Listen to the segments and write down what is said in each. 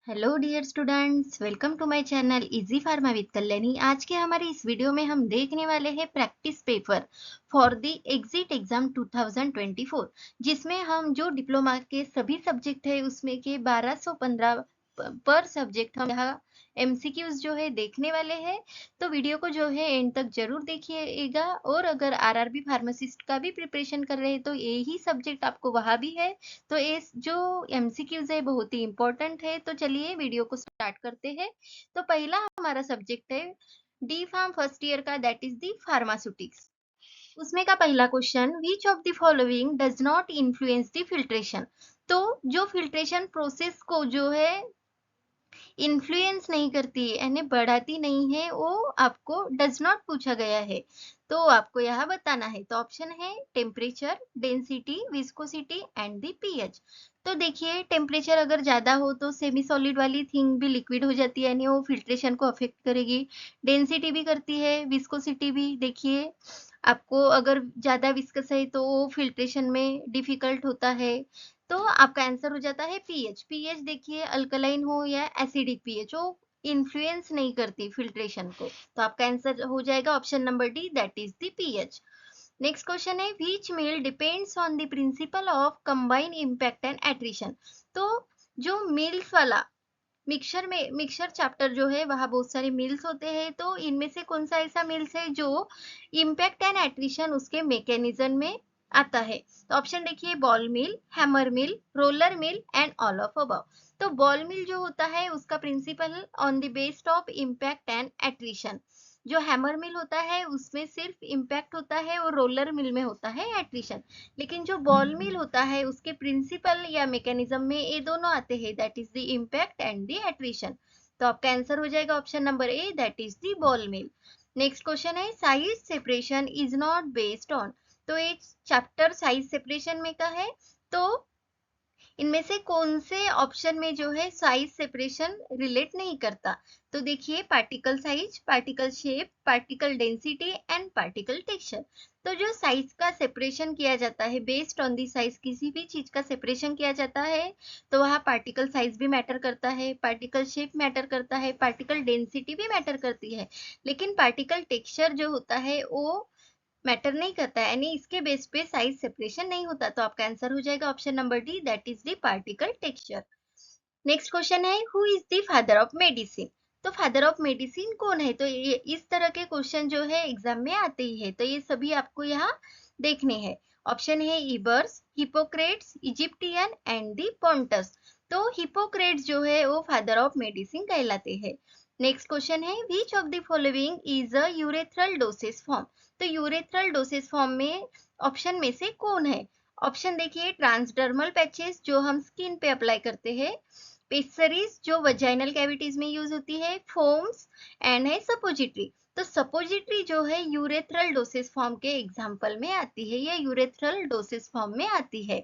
Hello dear students, welcome to my channel easy pharma with Kalyani. आज के हमारे इस वीडियो में हम देखने वाले हैं practice paper for the exit exam 2024, जिसमें हम जो डिप्लोमा के सभी सब्जेक्ट है उसमें के 1215 पर सब्जेक्ट हम यहाँ एमसीक्यूज जो है देखने वाले हैं। तो वीडियो को जो है एंड तक जरूर देखिएगा। और अगर आरआरबी फार्मासिस्ट का भी प्रिपरेशन कर रहे हैं तो यही सब्जेक्ट आपको वहाँ भी है। तो इस जो एमसीक्यूज है बहुत ही इंपॉर्टेंट है। तो चलिए वीडियो को स्टार्ट करते हैं। तो पहला हमारा सब्जेक्ट है डी फार्म फर्स्ट ईयर का, दैट इज दी फार्मास्यूटिक्स। उसमें का पहला question, which of the following does not influence the filtration. तो जो फिल्ट्रेशन प्रोसेस को जो है इन्फ्लुएंस नहीं करती यानी बढ़ाती नहीं है, वो आपको डज नॉट पूछा गया है। तो आपको यहाँ बताना है। तो ऑप्शन है temperature, density, viscosity and the pH. तो देखिए, टेम्परेचर अगर ज्यादा हो तो सेमी सॉलिड वाली थिंग भी लिक्विड हो जाती है यानी वो फिल्ट्रेशन को अफेक्ट करेगी। डेंसिटी भी करती है, विस्कोसिटी भी। देखिए, आपको अगर ज्यादा विस्कस है तो वो फिल्ट्रेशन में डिफिकल्ट होता है। तो आपका आंसर हो जाता है पीएच। पीएच देखिए, अल्कलाइन हो या एसिडिक पीएच, वो इन्फ्लुएंस नहीं करती फिल्ट्रेशन को। तो आपका आंसर हो जाएगा option number D, that is the pH. Next question है, which mill depends on the principle of combine impact and attrition. तो जो मील्स वाला मिक्सर चैप्टर जो है वहाँ बहुत सारे मील्स होते हैं। तो इनमें से कौन सा ऐसा मील्स है जो इम्पैक्ट एंड एट्रिशन उसके मैकेनिज्म में आता है। तो ऑप्शन देखिए, ball mill, hammer mill, roller mill and all of above. तो बॉल मिल जो होता है उसका principal on the based of impact and attrition. जो हैमर मिल होता है उसमें सिर्फ इम्पैक्ट होता है और रोलर मिल में होता है एट्रिशन। लेकिन जो बॉल मिल होता है उसके प्रिंसिपल या मैकेनिज्म में ये दोनों आते हैं, that is the impact and the attrition. तो आपका आंसर हो जाएगा option number A, that is the ball mill. Next question है, size separation is not based on. तो एक चैप्टर साइज सेपरेशन में का है। तो इनमें से कौन से ऑप्शन में जो है साइज सेपरेशन रिलेट नहीं करता। तो देखिए, particle size, particle shape, particle density and particle texture. तो जो साइज का सेपरेशन किया जाता है, बेस्ड ऑन दी साइज किसी भी चीज का सेपरेशन किया जाता है, तो वहाँ पार्टिकल साइज भी मैटर करता है, पार्टिकल शेप मैटर करता है, पार्टिकल डेंसिटी भी मैटर करती है। लेकिन पार्टिकल टेक्सचर जो होता है वो मैटर नहीं करता है यानी इसके बेस पे साइज सेपरेशन नहीं होता। तो आपका आंसर हो जाएगा option number D, that is the particle texture. Next question है, who is the father of medicine. तो फादर ऑफ मेडिसिन कौन है। तो ये इस तरह के क्वेश्चन जो है एग्जाम में आते ही है। तो ये सभी आपको यहाँ देखने हैं। ऑप्शन है Ebers, Hippocrates, Egyptian and the Pontus. तो हिपोक्रेट्स जो है वो फादर ऑफ मेडिसिन कहलाते हैं। नेक्स्ट क्वेश्चन है, which of the following is a urethral dosage form. तो यूरेथ्रल डोसेज फॉर्म में ऑप्शन में से कौन है। ऑप्शन देखिए, ट्रांसडर्मल पैचेस जो हम स्किन पे अप्लाई करते हैं, पेस्सरीज जो वजाइनल कैविटीज में यूज होती है, फोम्स एंड है सपोजिटरी। तो सपोजिटरी जो है यूरेथ्रल डोसेज फॉर्म के एग्जाम्पल में आती है, ये यूरेथ्रल डोसेज फॉर्म में आती है।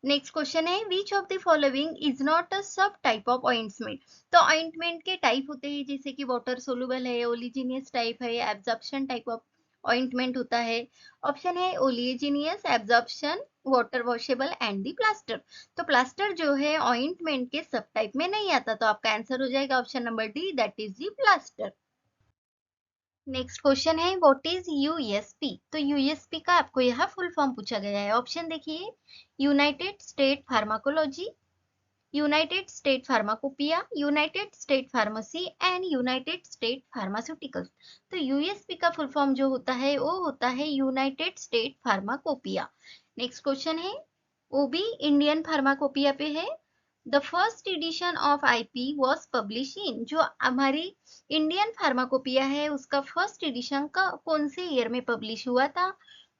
नेक्स्ट क्वेश्चन है, which of the following is not a sub type of ointment. तो ऑइंटमेंट के टाइप होते हैं, जैसे कि वाटर सोलुबल है, ओलिजिनियस टाइप है, एब्जॉर्प्शन टाइप ऑफ ऑइंटमेंट होता है। ऑप्शन है oleaginous, absorption, water washable and the plaster. तो प्लास्टर जो है ऑइंटमेंट के सब टाइप में नहीं आता। तो आपका आंसर हो जाएगा option number D, that is the plaster. Next question है, व्हाट इज यूएसपी। तो यूएसपी का आपको यहाँ फुल फॉर्म पूछा गया है। ऑप्शन देखिए, United state pharmacology, United state pharmacopoeia, United state pharmacy and United state pharmaceuticals. तो यूएसपी का फुल फॉर्म जो होता है वो होता है United state pharmacopoeia. Next question है, वो भी इंडियन फार्माकोपिया पे है। The first edition of IP was publish in. जो हमारी इंडियन फार्माकोपिया है उसका फर्स्ट एडिशन का कौन से ईयर में पब्लिश हुआ था।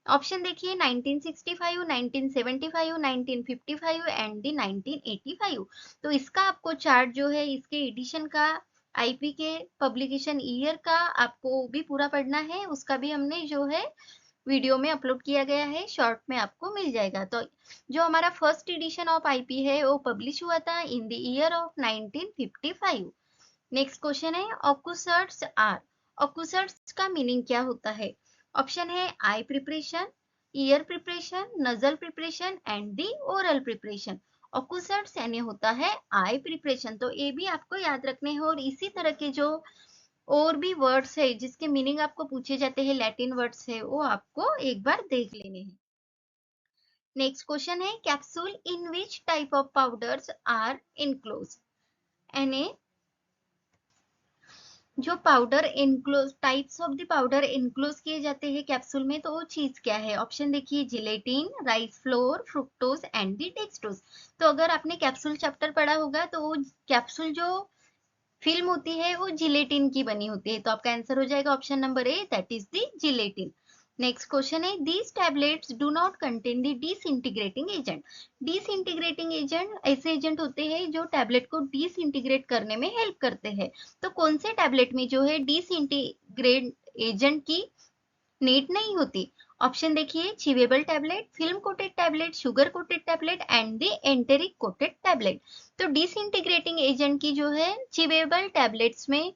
ऑप्शन देखिए, 1965, 1975, 1955 एंड दी 1985। तो इसका आपको चार्ट जो है इसके एडिशन का, आईपी के पब्लिकेशन ईयर का आपको भी पूरा पढ़ना है। उसका भी हमने जो है वीडियो में अपलोड किया गया है, शॉर्ट में आपको मिल जाएगा। तो जो हमारा फर्स्ट एडिशन ऑफ आईपी है वो पब्लिश हुआ था in the year of 1955। Next question है, ऑक्यूसर्ट्स आर। ऑक्यूसर्ट्स का मीनिंग क्या होता है। ऑप्शन है eye preparation, ear preparation, nasal preparation and the oral preparation. Ocuserts यानी होता है आई प्रिपरेशन। तो ये भी आपको याद रखने हैं और इसी तरह के जो और भी वर्ड्स है जिसके मीनिंग आपको पूछे जाते हैं, लैटिन वर्ड्स है, वो आपको एक बार देख लेने हैं। नेक्स्ट क्वेश्चन है capsule in which type of powders are enclose, यानी जो powder enclose, types of the powder enclose किए जाते हैं कैप्सूल में, तो वो चीज क्या है? ऑप्शन देखिए, gelatin, rice flour, fructose and the dextrose. तो अगर आपने कैप्सूल चैप्टर पढ़ा होगा तो वो कैप्सूल जो फिल्म होती है वो जिलेटिन की बनी होती है। तो आपका आंसर हो जाएगा option number A, that is the gelatin. Next question है these tablets do not contain the disintegrating agent. Disintegrating agent ऐसे एजेंट होते हैं जो टैबलेट को डिसइंटीग्रेट करने में हेल्प करते हैं। तो कौन से टैबलेट में जो है डिसइंटीग्रेट एजेंट की नीड नहीं होती? ऑप्शन देखिए, chewable tablet, film coated tablet, sugar coated tablet and the enteric coated tablet. तो डिसइंटीग्रेटिंग एजेंट की जो है चिवेबल टैबलेट्स में,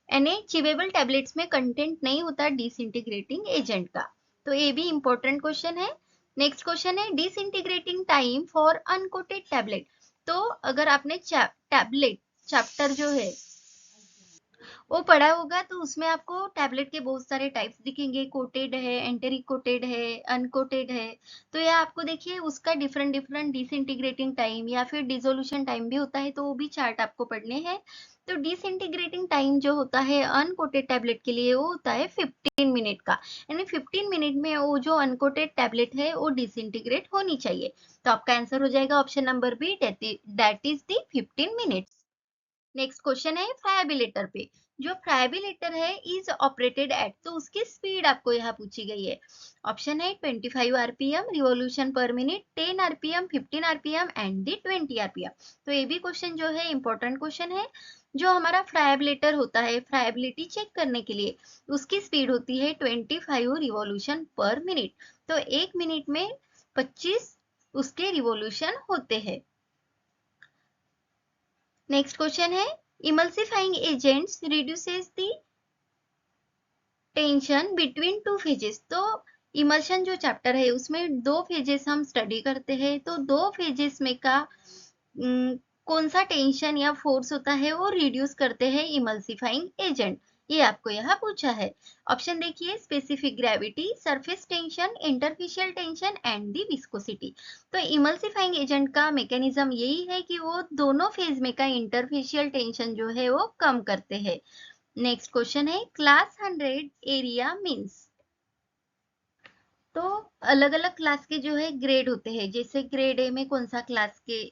यानी चिवेबल टैबलेट्स में कंटेंट नहीं होता डिसइंटीग्रेटिंग एजेंट का। तो ये भी इंपॉर्टेंट क्वेश्चन है। नेक्स्ट क्वेश्चन है disintegrating time for uncoated tablet. तो अगर आपने टैबलेट चैप्टर जो है वो पढ़ा होगा तो उसमें आपको टैबलेट के बहुत सारे टाइप्स दिखेंगे, कोटेड है, एंटेरिक कोटेड है, अनकोटेड है। तो यह आपको देखिए उसका डिफरेंट डिफरेंट डिसइंटीग्रेटिंग टाइम या फिर डिसोल्यूशन टाइम भी होता है, तो वो भी चार्ट आपको पढ़ने हैं। तो डिसइंटीग्रेटिंग टाइम जो होता है अनकोटेड टैबलेट के लिए वो होता है 15 मिनट का, यानी 15 मिनट में वो जो अनकोटेड टैबलेट है वो डिसइंटीग्रेट होनी चाहिए। तो आपका आंसर हो जाएगा option number B, that is the 15 minutes. Next question है फ्राइबिलेटर पे। जो फ्राइबिलेटर है इज ऑपरेटेड एट, तो उसकी स्पीड आपको यहाँ पूछी गई है। ऑप्शन है 25 आरपीएम रिवॉल्यूशन पर minute, 10 RPM, 15 RPM and the 20 RPM. तो ये भी क्वेश्चन जो है इंपॉर्टेंट क्वेश्चन है। जो हमारा फ्राइबिलेटर होता है फ्राइबिलिटी चेक करने के लिए, उसकी स्पीड होती है 25 रिवॉल्यूशन पर मिनट। तो एक मिनट में 25 उसके रिवॉल्यूशन होते हैं। नेक्स्ट क्वेश्चन है emulsifying agents reduces the tension between two phases. तो इमल्शन जो चैप्टर है उसमें दो फेजेस हम स्टडी करते हैं, तो दो फेजेस में का कौन सा टेंशन या फोर्स होता है वो रिड्यूस करते हैं इमल्सिफाइंग एजेंट, ये आपको यहाँ पूछा है। ऑप्शन देखिए, specific gravity, surface tension, interfacial tension and the viscosity. तो इमल्सिफाइंग एजेंट का मैकेनिज्म यही है कि वो दोनों फेज में का इंटरफेशियल टेंशन जो है वो कम करते हैं। नेक्स्ट क्वेश्चन है क्लास 100 एरिया मीन्स। तो अलग अलग क्लास के जो है ग्रेड होते हैं, जैसे ग्रेड ए में कौन सा क्लास के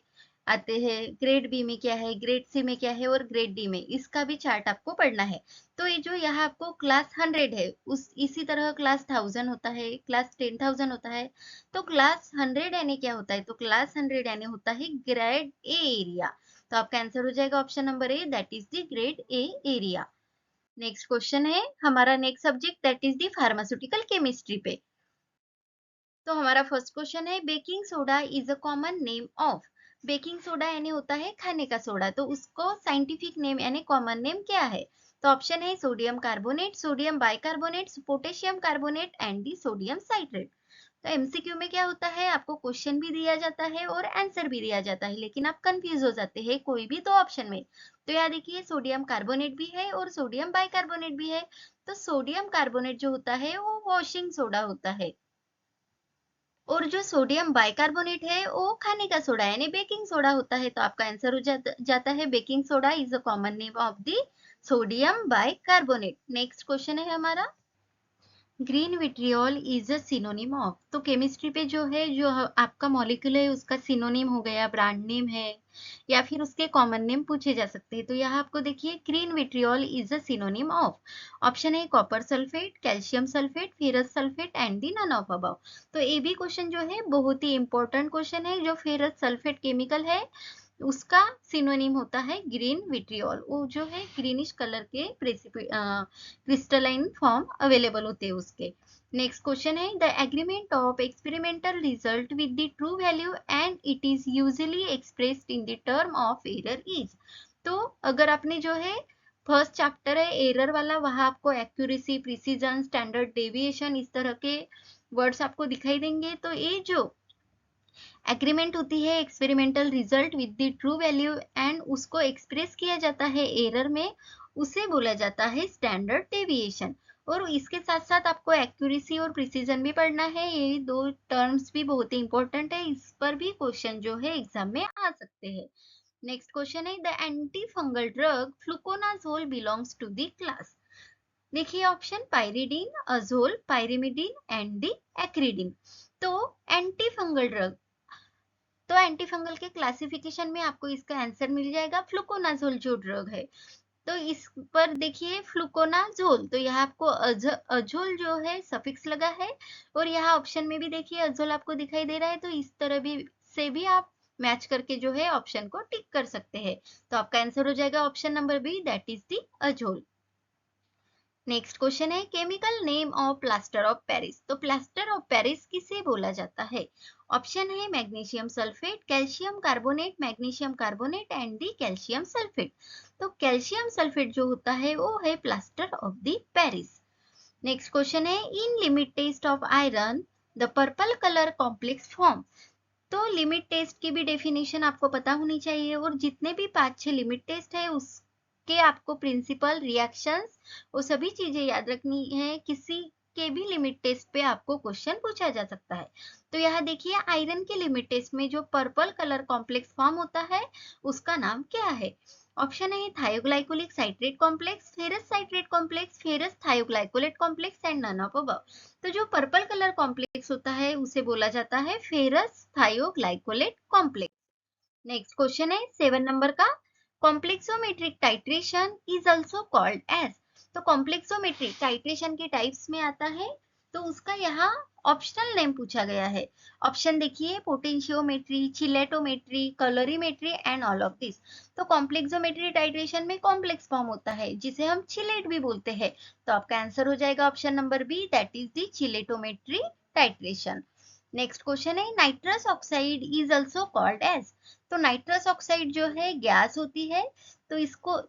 आते हैं, ग्रेड बी में क्या है, ग्रेड सी में क्या है और ग्रेड डी में, इसका भी चार्ट आपको पढ़ना है। तो ये जो यहाँ आपको क्लास 100 है उस इसी तरह क्लास 1000 होता है, क्लास 10,000 होता है। तो क्लास 100 यानी क्या होता है? तो क्लास 100 यानी होता है ग्रेड ए एरिया। तो आपका आंसर हो जाएगा option number A, that is the grade A area. Next question है हमारा next subject that is the pharmaceutical chemistry पे। तो हमारा फर्स्ट क्वेश्चन है baking soda is a common name of. Baking soda यानी होता है खाने का सोडा, तो उसको साइंटिफिक नेम यानी कॉमन नेम क्या है? तो ऑप्शन है sodium carbonate, sodium bicarbonate, potassium carbonate and the sodium citrate. तो एमसीक्यू में क्या होता है, आपको क्वेश्चन भी दिया जाता है और आंसर भी दिया जाता है, लेकिन आप कंफ्यूज हो जाते हैं कोई भी दो ऑप्शन में। तो यहाँ देखिए सोडियम कार्बोनेट भी है और सोडियम बाइकार्बोनेट भी है। तो सोडियम कार्बोनेट जो होता है वो वॉशिंग सोडा होता है, और जो सोडियम बाइकार्बोनेट है वो खाने का सोडा यानी बेकिंग सोडा होता है। तो आपका आंसर हो जाता है baking soda is a common name of the sodium bicarbonate. Next question है हमारा green vitriol is a synonym of. तो केमिस्ट्री पे जो है जो आपका मॉलिक्यूल है उसका सिनोनिम हो गया, ब्रांड नेम है या फिर उसके कॉमन नेम पूछे जा सकते हैं। तो यहाँ आपको देखिए green vitriol is a synonym of. Option है copper sulphate, calcium sulphate, ferrous sulphate and the none of above. तो ये भी क्वेश्चन जो है बहुत ही इंपॉर्टेंट क्वेश्चन है। जो फेरस सल्फेट केमिकल है उसका सिनोनिम होता है ग्रीन विट्रियोल, वो जो है ग्रीनिश कलर के क्रिस्टलाइन फॉर्म अवेलेबल होते हैं उसके। नेक्स्ट क्वेश्चन है the agreement of experimental result with the true value and it is usually expressed in the term of error is. तो अगर आपने जो है फर्स्ट चैप्टर है एरर वाला, वहां आपको एक्यूरेसी, प्रिसीजन, स्टैंडर्ड डेविएशन इस तरह के वर्ड्स आपको दिखाई देंगे। तो ये जो एग्रीमेंट होती है experimental result with the true value and उसको एक्सप्रेस किया जाता है एरर में, उसे बोला जाता है स्टैंडर्ड डेविएशन। और इसके साथ साथ आपको एक्यूरेसी और प्रिसीजन भी पढ़ना है, ये दो टर्म्स भी बहुत ही इंपॉर्टेंट है, इस पर भी क्वेश्चन जो है एग्जाम में आ सकते हैं। नेक्स्ट क्वेश्चन है the anti fungal drug fluconazole belongs to the class. देखिए option pyridine, azole, pyrimidine and the acridine. तो एंटी फंगल ड्रग, तो एंटी फंगल के क्लासिफिकेशन में आपको इसका आंसर मिल जाएगा फ्लुकोनाजोल जो ड्रग है। तो इस पर देखिए फ्लुकोनाजोल, तो यहाँ आपको अजोल जो है सफिक्स लगा है, और यहाँ ऑप्शन में भी देखिए अजोल आपको दिखाई दे रहा है, तो इस तरह भी से भी आप मैच करके जो है ऑप्शन को टिक कर सकते हैं। तो आपका आंसर हो जाएगा option number B, that is the azole. Next question है chemical name of plaster of Paris. तो प्लास्टर ऑफ पेरिस किसे बोला जाता है? ऑप्शन है magnesium sulphate, calcium carbonate, magnesium carbonate and the calcium sulphate. तो कैल्शियम सल्फेट जो होता है वो है plaster of the Paris. Next question है in limit test of iron the purple colour complex form. तो लिमिट टेस्ट की भी डेफिनेशन आपको पता होनी चाहिए, और जितने भी 5-6 लिमिट टेस्ट है उसके आपको प्रिंसिपल रिएक्शंस वो सभी चीजें याद रखनी है, किसी के भी लिमिट टेस्ट पे आपको क्वेश्चन पूछा जा सकता है। तो यहाँ देखिए आयरन के लिमिट टेस्ट में जो पर्पल कलर कॉम्प्लेक्स फॉर्म होता है उसका नाम क्या है? ऑप्शन है thioglycolic citrate complex, ferrous citrate complex, ferrous thioglycolate complex and none of above. तो जो पर्पल कलर कॉम्प्लेक्स होता है उसे बोला जाता है ferrous thioglycolate complex. Next question है 7 नंबर का, complexometric titration is also called as. तो कॉम्प्लेक्सोमेट्रिक टाइट्रेशन के टाइप्स में आता है, तो उसका यहाँ ऑप्शनल नेम पूछा गया है। ऑप्शन देखिए potentiometry, chelatometry, colorimetry and all of this. तो कॉम्प्लेक्सोमेट्री टाइट्रेशन में कॉम्प्लेक्स फॉर्म होता है जिसे हम चिलेट भी बोलते हैं। तो आपका आंसर हो जाएगा option number B, that is the chelatometry titration. Next question है nitrous oxide is also called as. तो नाइट्रस ऑक्साइड जो है गैस होती है, तो इसको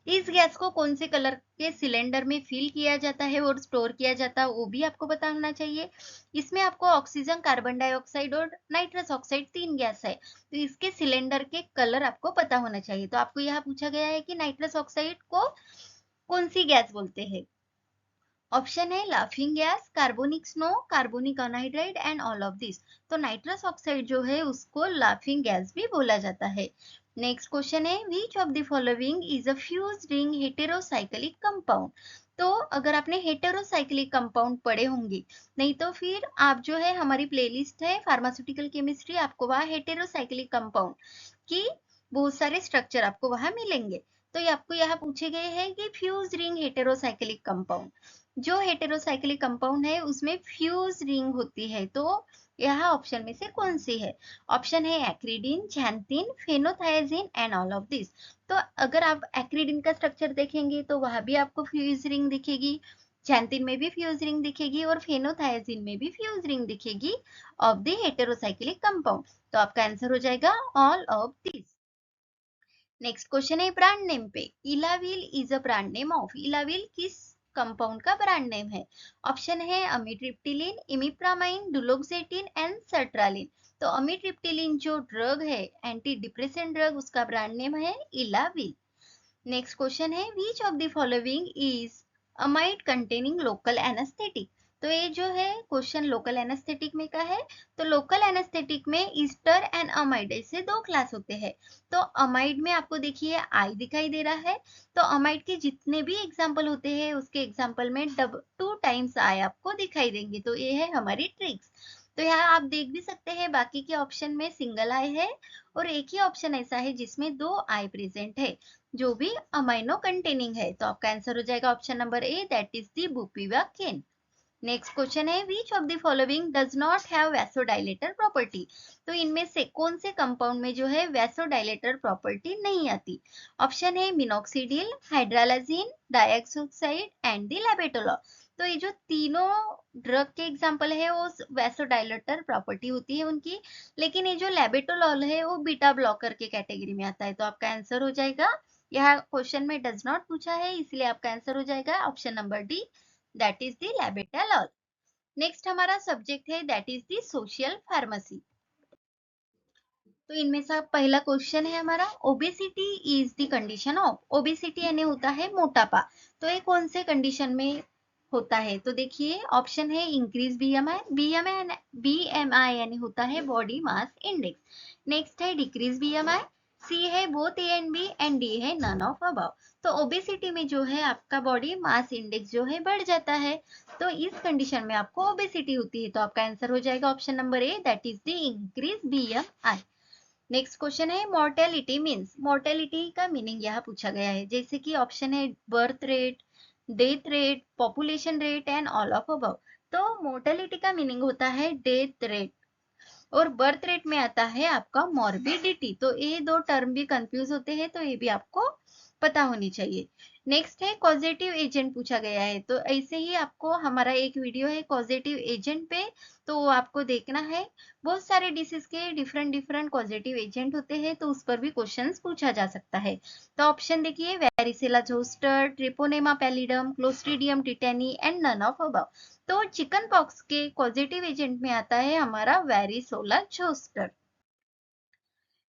इस गैस को कौन से कलर के सिलेंडर में फिल किया जाता है और स्टोर किया जाता है वो भी आपको पता होना चाहिए। इसमें आपको ऑक्सीजन, कार्बन डाइऑक्साइड और नाइट्रस ऑक्साइड 3 गैस है, तो इसके सिलेंडर के कलर आपको पता होना चाहिए। तो आपको यहाँ पूछा गया है कि नाइट्रस ऑक्साइड को कौन सी गैस बोलते हैं? ऑप्शन है laughing gas, carbonic snow, carbonic anhydride and all of this. तो नाइट्रस ऑक्साइड जो है उसको लाफिंग गैस भी बोला जाता है। नेक्स्ट क्वेश्चन है which of the following is a fused ring heterocyclic compound. तो अगर आपने हेटेरोसाइक्लिक कंपाउंड पढ़े होंगे, नहीं तो फिर आप जो है हमारी प्लेलिस्ट है फार्मास्यूटिकल केमिस्ट्री, आपको वहाँ हेटेरोसाइक्लिक कंपाउंड की बहुत सारे स्ट्रक्चर आपको वहां मिलेंगे। तो ये आपको यहाँ पूछे गए हैं कि फ्यूज रिंग हेटेरोसाइक्लिक कंपाउंड, जो हेटेरोसाइक्लिक कंपाउंड है उसमें फ्यूज रिंग होती है, तो यहाँ ऑप्शन में से कौन सी है? ऑप्शन है एक्रिडीन, झैंथिन, फेनोथायाजीन एंड ऑल ऑफ दिस। तो अगर आप एक्रिडीन का स्ट्रक्चर देखेंगे तो वहां भी आपको फ्यूज रिंग दिखेगी, झैंथिन में भी फ्यूज रिंग दिखेगी और फेनोथायाजीन में भी फ्यूज रिंग दिखेगी ऑफ द हेटेरोसाइक्लिक कंपाउंड। तो आपका आंसर हो जाएगा all of this. Next question है ब्रांड नेम पे, Elavil is a brand name of. Elavil किस कंपाउंड का ब्रांड नेम है? ऑप्शन है amitriptyline, imipramine, duloxetine and sertraline. तो अमिट्रिप्टिलिन जो ड्रग है एंटी डिप्रेसेंट ड्रग, उसका ब्रांड नेम है इलाविल। नेक्स्ट क्वेश्चन है which of the following is amide containing local anaesthetic. तो ये जो है क्वेश्चन लोकल एनेस्थेटिक में का है। तो लोकल एनेस्थेटिक में ईस्टर एंड अमाइड ऐसे दो क्लास होते हैं। तो अमाइड में आपको देखिए आई दिखाई दे रहा है, तो अमाइड के जितने भी एग्जाम्पल होते हैं उसके एग्जाम्पल में 2 टाइम्स आई आपको दिखाई देंगे। तो ये है हमारी ट्रिक्स। तो यहाँ आप देख भी सकते हैं बाकी के ऑप्शन में सिंगल आई है, और एक ही ऑप्शन ऐसा है जिसमें 2 आई प्रेजेंट है जो भी अमाइनो कंटेनिंग है। तो आपका आंसर हो जाएगा option number A, that is the bupivacaine. Next question है which of the following does not have vasodilator property. तो इनमें से कौन से कंपाउंड में जो है वैसोडाइलेटर प्रॉपर्टी नहीं आती? ऑप्शन है minoxidil, hydralazine, dioxide and the labetalol. तो ये जो तीनों ड्रग के एग्जांपल है वो वैसोडाइलेटर प्रॉपर्टी होती है उनकी, लेकिन ये जो लेबेटोलॉल है वो बीटा ब्लॉकर के कैटेगरी में आता है। तो आपका आंसर हो जाएगा, यह क्वेश्चन में डज नॉट पूछा है इसलिए आपका आंसर हो जाएगा option number D, that is the labetalol. Next हमारा सब्जेक्ट है that is the social pharmacy. तो इनमें से पहला क्वेश्चन है हमारा, obesity is the condition of, obesity यानी होता है मोटापा, तो ये कौन से कंडीशन में होता है? तो देखिए ऑप्शन है इंक्रीज बीएमआई, बीएमआई यानी होता है बॉडी मास इंडेक्स। नेक्स्ट है डिक्रीज बीएमआई, सी है both A and B, and D है नन ऑफ अबव। तो ओबेसिटी में जो है आपका बॉडी मास इंडेक्स जो है बढ़ जाता है, तो इस कंडीशन में आपको ओबेसिटी होती है। तो आपका आंसर हो जाएगा option number A, that is the increase BMI. Next question है मोर्टेलिटी मीन्स, मोर्टेलिटी का मीनिंग यहाँ पूछा गया है, जैसे कि ऑप्शन है birth rate, death rate, population rate and all of above. तो मोर्टेलिटी का मीनिंग होता है डेथ रेट, और बर्थ रेट में आता है आपका मॉर्बिडिटी। तो ये दो टर्म भी कंफ्यूज होते हैं, तो ये भी आपको पता होनी चाहिए। नेक्स्ट है कॉजेटिव एजेंट पूछा गया है, तो ऐसे ही आपको हमारा एक वीडियो है कॉजेटिव एजेंट पे, तो वो आपको देखना है। बहुत सारे डिसीज के डिफरेंट डिफरेंट कॉजेटिव एजेंट होते हैं, तो उस पर भी क्वेश्चंस पूछा जा सकता है। तो ऑप्शन देखिए, varicella zoster, treponema pallidum, clostridium tetani and none of above. तो चिकन पॉक्स के पॉजिटिव एजेंट में आता है हमारा वेरिसोला जोस्टर।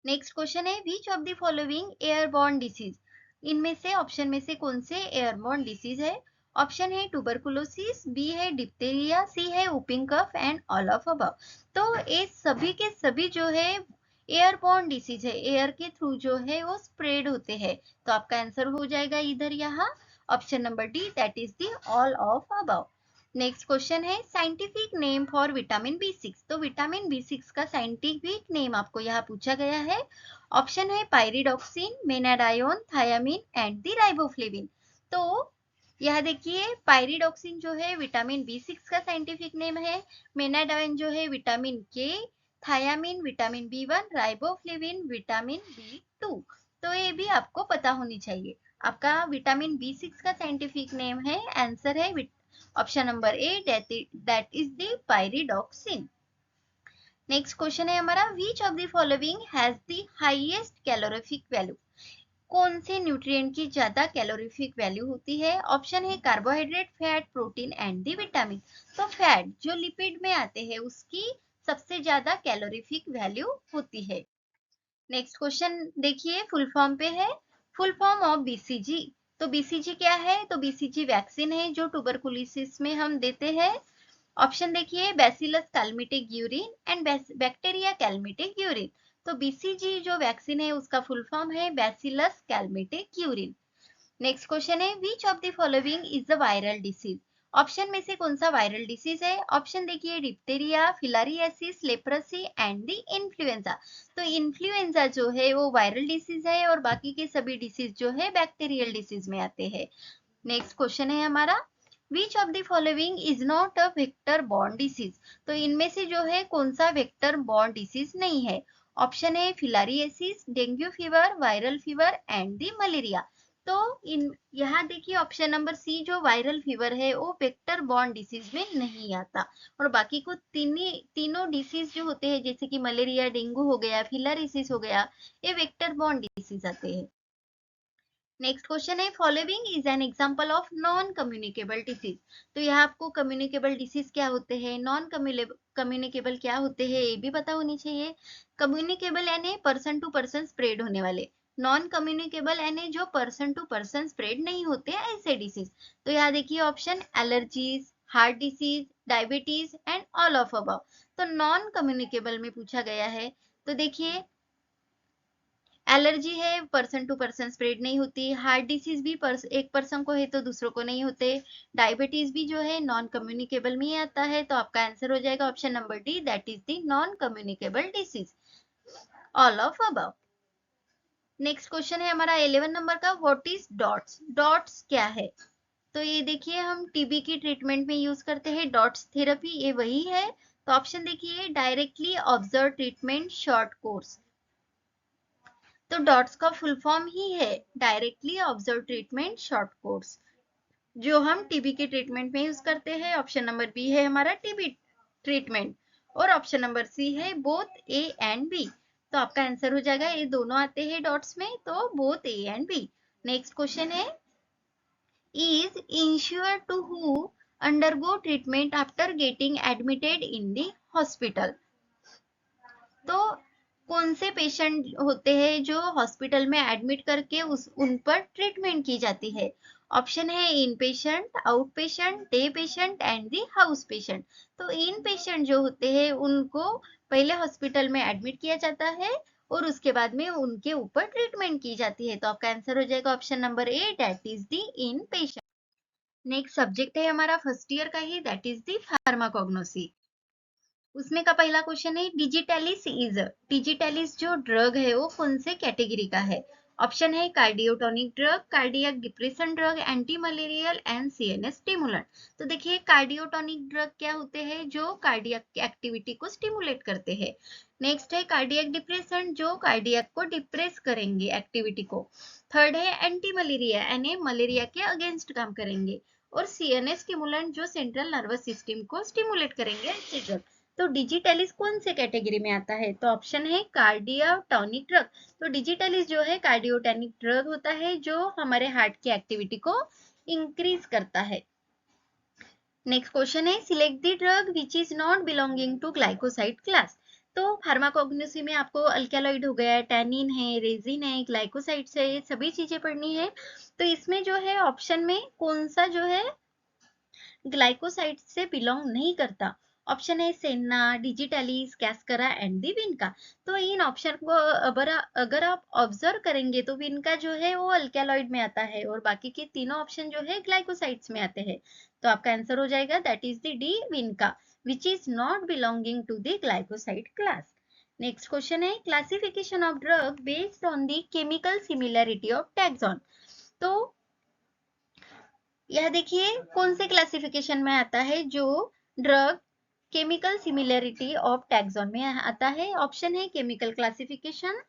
नेक्स्ट क्वेश्चन है, which of the following airborne disease, इनमें से ऑप्शन में से कौन से एयरबॉर्न डिसीज है? ऑप्शन है ट्यूबरकुलोसिस, बी है डिप्थीरिया, सी है whooping cough and all of above. तो ये सभी के सभी जो है एयरबॉर्न डिसीज है, एयर के थ्रू जो है वो स्प्रेड होते हैं। तो आपका आंसर हो जाएगा इधर यहाँ option number D, that is the all of above. Next question है, scientific name for vitamin B6. तो विटामिन बी6 का साइंटिफिक नेम आपको यहाँ पूछा गया है। ऑप्शन है pyridoxine, menadione, thiamine and the riboflavin. तो यह देखिए, पायरिडॉक्सिन जो है विटामिन बी6 का साइंटिफिक नेम है, मेनाडायोन जो है विटामिन के, thiamine vitamin B1, riboflavin vitamin बी2। तो ये भी आपको पता होनी चाहिए। आपका विटामिन बी6 का साइंटिफिक नेम है, आंसर है option number A, that is the pyridoxine. Next question है हमारा, which of the following has the highest calorific value, कौन से न्यूट्रिएंट की ज्यादा कैलोरीफिक वैल्यू होती है? ऑप्शन है carbohydrate, fat, protein and the vitamin. तो फैट जो लिपिड में आते हैं उसकी सबसे ज्यादा कैलोरीफिक वैल्यू होती है। नेक्स्ट क्वेश्चन देखिए, फुल फॉर्म पे है, फुल फॉर्म ऑफ बीसीजी। तो बीसीजी क्या है? तो बीसीजी वैक्सीन है जो ट्यूबरकुलोसिस में हम देते हैं। ऑप्शन देखिए, bacillus Calmette Guerin and bacteria Calmette Guerin. तो बीसीजी जो वैक्सीन है उसका फुल फॉर्म है bacillus Calmette Guerin. Next question है, which of the following is the viral disease, option में से कौन सा वायरल डिसीज है? ऑप्शन देखिए, diphtheria, filariasis, leprosy and the influenza. तो इन्फ्लुएंजा जो है वो वायरल डिसीज है, और बाकी के सभी डिसीज जो है बैक्टीरियल डिसीज में आते हैं। नेक्स्ट क्वेश्चन है हमारा, which of the following is not a vector borne disease. तो इनमें से जो है कौन सा वेक्टर बॉर्न डिसीज नहीं है? ऑप्शन है filariasis, dengue fever, viral fever and the malaria. तो इन यहाँ देखिए ऑप्शन नंबर सी जो वायरल फीवर है वो वेक्टर बॉर्न डिसीज में नहीं आता, और बाकी को तीनों डिसीज जो होते हैं जैसे कि मलेरिया, डेंगू हो गया, फिलारिसिस हो गया, ये वेक्टर बॉर्न डिसीज आते हैं। नेक्स्ट क्वेश्चन है, following is an example of non communicable disease. तो यहाँ आपको कम्युनिकेबल डिसीज क्या होते हैं, नॉन कम्युनिकेबल क्या होते हैं, ये भी पता होनी चाहिए। कम्युनिकेबल यानी पर्सन टू पर्सन स्प्रेड होने वाले, नॉन कम्युनिकेबल यानी जो पर्सन टू पर्सन स्प्रेड नहीं होते ऐसे डिसीज। तो यहाँ देखिए option, allergies, heart disease, diabetes and all of above. तो नॉन कम्युनिकेबल में पूछा गया है, तो देखिए एलर्जी है, पर्सन टू पर्सन स्प्रेड नहीं होती, हार्ट डिसीज भी एक पर्सन को है तो दूसरों को नहीं होते, डायबिटीज भी जो है नॉन कम्युनिकेबल में ही आता है। तो आपका आंसर हो जाएगा option number D, that is the non communicable disease, all of above. Next question है हमारा 11 नंबर का, व्हाट इज डॉट्स, डॉट्स क्या है? तो ये देखिए, हम टीबी की ट्रीटमेंट में यूज करते हैं डॉट्स थेरेपी, ये वही है। तो ऑप्शन देखिए, directly observe treatment short course. तो डॉट्स का फुल फॉर्म ही है directly observe treatment short course, जो हम टीबी के ट्रीटमेंट में यूज करते हैं। ऑप्शन नंबर बी है हमारा टीबी ट्रीटमेंट, और ऑप्शन नंबर सी है बोथ ए एंड बी। तो आपका आंसर हो जाएगा, ये दोनों आते हैं डॉट्स में, तो both A and B. Next question है, is insure to who undergo treatment after getting admitted in the hospital. तो कौन से पेशेंट होते हैं जो हॉस्पिटल में एडमिट करके उन पर ट्रीटमेंट की जाती है? ऑप्शन है inpatient, outpatient, day patient and the house patient. तो इन पेशेंट जो होते हैं उनको पहले हॉस्पिटल में एडमिट किया जाता है और उसके बाद में उनके ऊपर ट्रीटमेंट की जाती है। तो आपका आंसर हो जाएगा option number A, that is the in patient. Next subject है हमारा फर्स्ट ईयर का ही, दैट इज दी फार्माकोग्नोसी। उसमें का पहला क्वेश्चन है डिजिटेलिस जो ड्रग है वो कौन से कैटेगरी का है? ऑप्शन है cardiotonic drug, cardiac depression drug, anti malarial and CNS stimulant. तो देखिए कार्डियोटोनिक ड्रग क्या होते हैं? जो कार्डियक एक्टिविटी को स्टिमुलेट करते हैं। नेक्स्ट है कार्डियक डिप्रेशन, जो कार्डियक को डिप्रेस करेंगे एक्टिविटी को। थर्ड है एंटी मलेरिया, यानी मलेरिया के अगेंस्ट काम करेंगे। और सीएनएस स्टिमुलेंट, जो सेंट्रल नर्वस सिस्टम को स्टिमुलेट करेंगे ऐसे ड्रग। तो डिजिटलिस कौन से कैटेगरी में आता है? तो ऑप्शन है कार्डियोटोनिक ड्रग। तो डिजिटलिस जो है कार्डियोटोनिक ड्रग होता है जो हमारे हार्ट की एक्टिविटी को इंक्रीज करता है। नेक्स्ट क्वेश्चन है select the drug which is not belonging to glycoside class. तो फार्माकोग्नोसी में आपको अल्कैलॉइड हो गया, टैनिन है, रेजिन है, ग्लाइकोसाइड्स है, ये सभी चीजें पढ़नी है। तो इसमें जो है ऑप्शन में कौन सा जो है ग्लाइकोसाइड से बिलोंग नहीं करता? ऑप्शन है सेना, डिजिटलिस, कैस्करा एंड दी विनका। तो इन ऑप्शन को अगर आप ऑब्जर्व करेंगे तो विनका जो है वो अल्कैलॉइड में आता है और बाकी के तीनों ऑप्शन जो है ग्लाइकोसाइड्स में आते हैं। तो आपका आंसर हो जाएगा that is the D, vinca, which is not belonging to the glycoside class. Next question है classification of drug based on the chemical similarity of taxon. तो यह देखिए कौन से क्लासिफिकेशन में आता है? जो drug chemical similarity of taxon में आता है। ऑप्शन है chemical classification,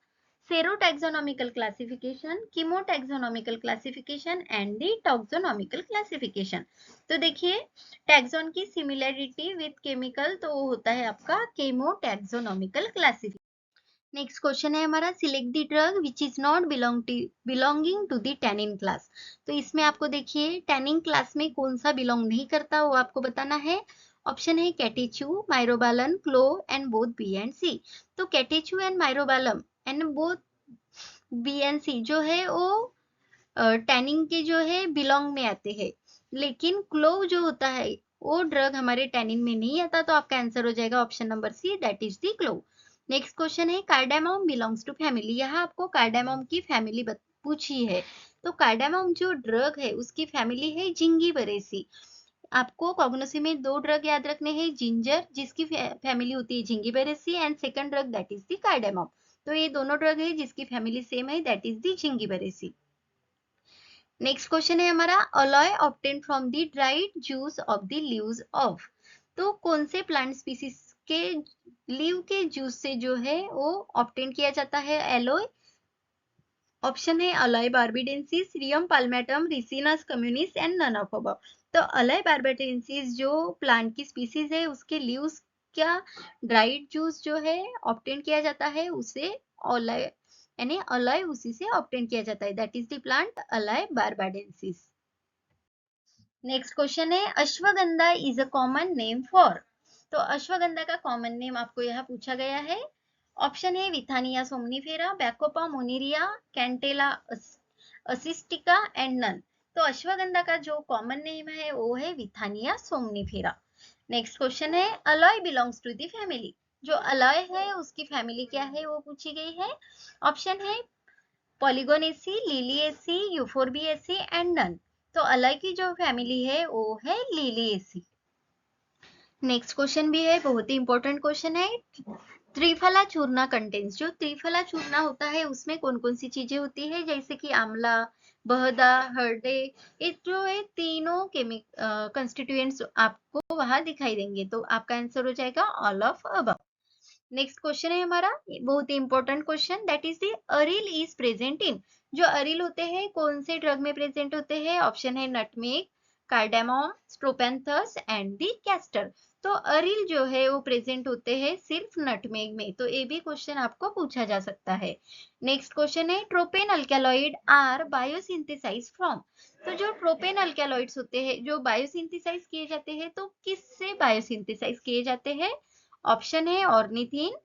serotaxonomical classification, chemotaxonomical classification and the taxonomical classification. तो देखिए टैक्सॉन की सिमिलरिटी विद केमिकल तो होता है आपका केमोटैक्सोनॉमिकल क्लासिफिकेशन। नेक्स्ट क्वेश्चन है हमारा select the drug which is not belonging to the tannin class. तो इसमें आपको देखिए टैनिन क्लास में कौन सा बिलोंग नहीं करता वो आपको बताना है। ऑप्शन है catechu, myrobalan, clove and both B and C. तो catechu and myrobalan and both B and C जो है वो टैनिन के जो है बिलोंग में आते हैं, लेकिन क्लोव जो होता है वो ड्रग हमारे टैनिन में नहीं आता। तो आपका आंसर हो जाएगा option number C, that is the clove. Next question है कार्डामोम बिलोंग्स टू फैमिली। यहाँ आपको कार्डामोम की फैमिली पूछी है। तो कार्डामोम जो ड्रग है उसकी फैमिली है जिंजीबरेसी। आपको कॉग्नोसी में दो ड्रग याद रखने हैं, जिंजर जिसकी फैमिली होती है zingiberaceae and second drug that is the cardamom. तो ये दोनों ड्रग है जिसकी फैमिली सेम है, that is the zingiberaceae. Next question है हमारा aloe obtain from the dried juice of the leaves of. तो कौन से प्लांट स्पीसीज के लीव के जूस से जो है वो ऑब्टेन किया जाता है एलोय? ऑप्शन है aloe barbadensis, rheum palmatum, ricinus communis and none of above. तो अलॉय बार्बाडेंसिस जो प्लांट की स्पीसीज है उसके लीव्स का ड्राइड जूस जो है ऑब्टेन किया जाता है, उसे अलॉय यानी अलॉय उसी से ऑब्टेन किया जाता है, that is the plant aloe barbadensis. Next question है ashwagandha is a common name for. तो अश्वगंधा का कॉमन नेम आपको यहाँ पूछा गया है। ऑप्शन है withania somnifera, bacopa monnieri, centella asiatica and none. तो अश्वगंधा का जो कॉमन नेम है वो है विथानिया सोमनीफेरा। नेक्स्ट क्वेश्चन है aloe belongs to the family. जो अलॉय है उसकी फैमिली क्या है वो पूछी गई है। ऑप्शन है पॉलीगोनेसी, लिलिएसी, यूफोरबिएसी एंड नन। तो अलॉय की जो फैमिली है वो है लिलिएसी। नेक्स्ट क्वेश्चन भी है, बहुत ही इंपॉर्टेंट क्वेश्चन है। त्रिफला चूर्णा कंटेन्स। जो त्रिफला चूर्णा होता है उसमें कौन कौन सी चीजें होती है, जैसे कि आंवला, बहदा, हरडे, ये जो है तीनों केमिक कंस्टिट्यूएंट्स आपको वहां दिखाई देंगे। तो आपका आंसर हो जाएगा all of above. Next question है हमारा बहुत ही important question, that is the aril is present in. जो अरिल होते हैं कौन से ड्रग में प्रेजेंट होते हैं? ऑप्शन है नटमेग, कार्डामोम, स्ट्रोपेंथस एंड दी कैस्टर। तो अरिल जो है वो प्रेजेंट होते हैं सिर्फ नटमेग में। तो ये भी क्वेश्चन आपको पूछा जा सकता है। नेक्स्ट क्वेश्चन है ट्रोपेन अल्कैलॉइड आर बायोसिंथेसाइज फ्रॉम। तो जो ट्रोपेन अल्कैलॉइड्स होते हैं जो बायोसिंथेसाइज किए जाते हैं, तो किससे बायोसिंथेसाइज किए जाते हैं? ऑप्शन है ornithine,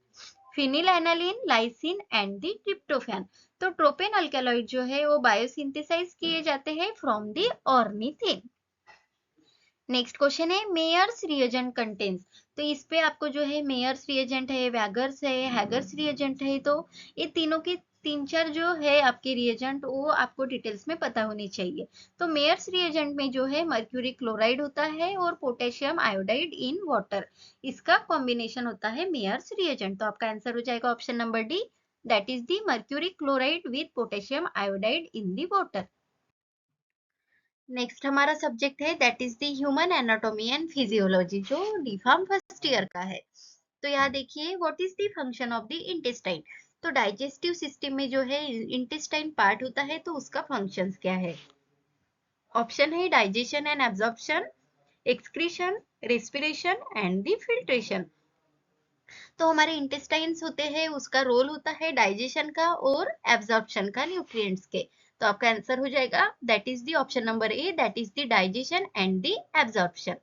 phenylalanine, lysine and the tryptophan. तो ट्रोपेन अल्केलॉइड जो है वो बायोसिंथेसाइज किए जाते हैं from the ornithine. Next question है मेयर्स रिएजेंट कंटेन्स। तो इस पे आपको जो है मेयर्स रिएजेंट है, वैगर्स है, हैगर्स रिएजेंट है, तो ये तीनों के तीन चार जो है आपके रिएजेंट वो आपको डिटेल्स में पता होनी चाहिए। तो मेयर्स रिएजेंट में जो है मर्क्यूरी क्लोराइड होता है और पोटेशियम आयोडाइड इन वाटर, इसका कॉम्बिनेशन होता है मेयर्स रिएजेंट। तो आपका आंसर हो जाएगा option number D, that is the mercury chloride with potassium iodide in the water. Next हमारा सब्जेक्ट है that is the human anatomy and physiology, जो डीफार्म फर्स्ट ईयर का है। तो यहाँ देखिए what is the function of the intestine. तो digestive system में जो है इंटेस्टाइन पार्ट होता है, तो उसका फंक्शंस क्या है। ऑप्शन है digestion and absorption, excretion, respiration and the filtration. तो हमारे इंटेस्टाइन्स होते हैं, उसका रोल होता है डाइजेशन का और एब्जॉर्प्शन का न्यूट्रिएंट्स के। तो आपका आंसर हो जाएगा that is the option number A, that is the digestion and the absorption.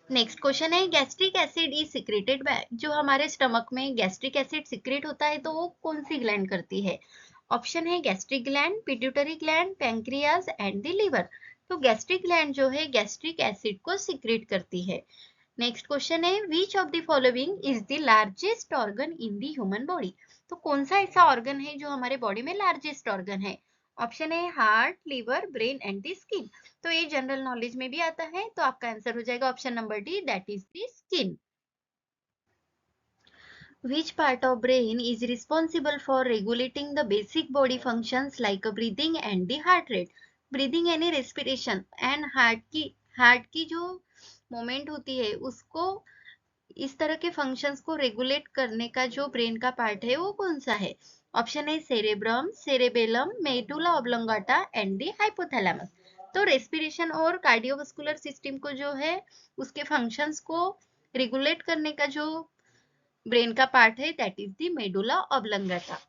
Next question है gastric acid is secreted by. जो हमारे स्टमक में गैस्ट्रिक एसिड सिक्रेट होता है तो वो कौन सी ग्लैंड करती है। ऑप्शन है gastric gland, pituitary gland, pancreas and the liver. तो गैस्ट्रिक ग्लैंड जो है गैस्ट्रिक एसिड को सिक्रेट करती है। नेक्स्ट क्वेश्चन है which of the following is the largest organ in the human body. तो कौन सा ऐसा ऑर्गन है जो हमारे बॉडी में लार्जेस्ट ऑर्गन है। ऑप्शन है heart, liver, brain and the skin. तो ये जनरल नॉलेज में भी आता है, तो आपका आंसर हो जाएगा option number D, that is the skin. Which part of brain is responsible for regulating the basic body functions like breathing and the heart rate? Breathing यानी respiration and हार्ट की जो मोमेंट होती है उसको, इस तरह के फंक्शंस को रेगुलेट करने का जो ब्रेन का पार्ट है वो कौन सा है। ऑप्शन है cerebrum, cerebellum, medulla oblongata and the hypothalamus. तो रेस्पिरेशन और कार्डियोवास्कुलर सिस्टम को जो है उसके फंक्शंस को रेगुलेट करने का जो ब्रेन का पार्ट है that is the medulla oblongata.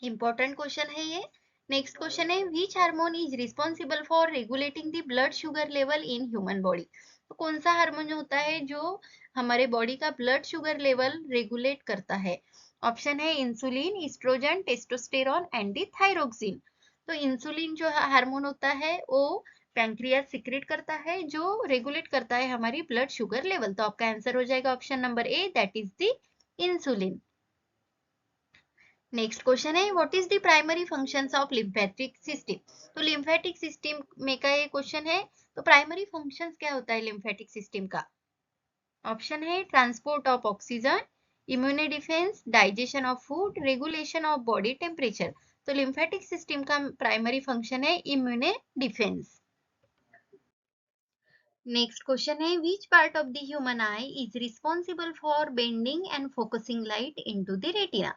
Important question है ये। नेक्स्ट क्वेश्चन है which hormone is responsible for regulating the blood sugar level in human body. तो कौन सा हार्मोन होता है जो हमारे बॉडी का ब्लड शुगर लेवल रेगुलेट करता है। ऑप्शन है insulin, estrogen, testosterone and the thyroxine. तो इंसुलिन जो हार्मोन होता है वो पैंक्रियास सिक्रेट करता है जो रेगुलेट करता है हमारी ब्लड शुगर लेवल। तो आपका आंसर हो जाएगा option number A, that is the insulin. Next question है what is the primary functions of lymphatic system. तो लिम्फेटिक सिस्टम में का ये क्वेश्चन है, तो प्राइमरी फंक्शंस क्या होता है लिम्फेटिक सिस्टम का। ऑप्शन है transport of oxygen, immuno defence, digestion of food, regulation of body temperature. तो लिम्फेटिक सिस्टम का प्राइमरी फंक्शन है इम्यूनो डिफेंस। नेक्स्ट क्वेश्चन है which part of the human I is responsible for bending and focusing light into the retina.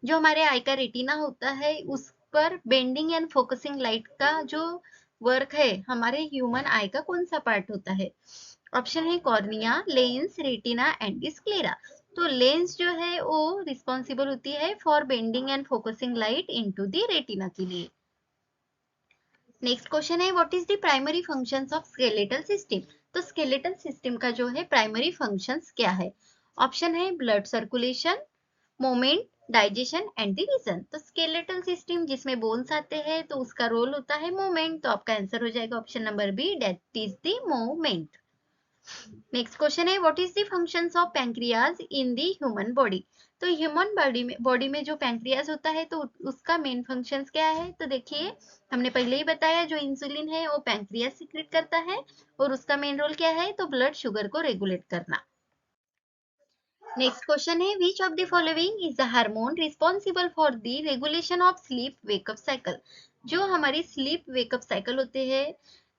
जो हमारे आई का retina होता है उस पर बेंडिंग एंड फोकसिंग लाइट का जो वर्क है हमारे ह्यूमन आई का कौन सा पार्ट होता है। ऑप्शन है cornea, lens, retina and sclera. तो लेंस जो है वो रिस्पॉन्सिबल होती है for bending and focusing light into the retina के लिए। नेक्स्ट क्वेश्चन है what is the primary functions of skeletal system. तो स्केलेटल सिस्टम का जो है प्राइमरी फंक्शंस क्या है। ऑप्शन है blood circulation, movement, digestion and the vision. तो स्केलेटल सिस्टम जिसमें बोन्स आते हैं तो उसका रोल होता है मूवमेंट। तो आपका आंसर हो जाएगा option number B, that is the movement. Next question है what is the functions of pancreas in the human body. तो ह्यूमन बॉडी में जो पैंक्रियाज होता है तो उसका मेन फंक्शंस क्या है। तो देखिए हमने पहले ही बताया जो इंसुलिन है वो पैंक्रियाज सीक्रेट करता है और उसका मेन रोल क्या है, तो ब्लड शुगर को रेगुलेट करना। नेक्स्ट क्वेश्चन है which of the following is the hormone responsible for the regulation of sleep wake up cycle. जो हमारी स्लीप वेकअप साइकिल होते हैं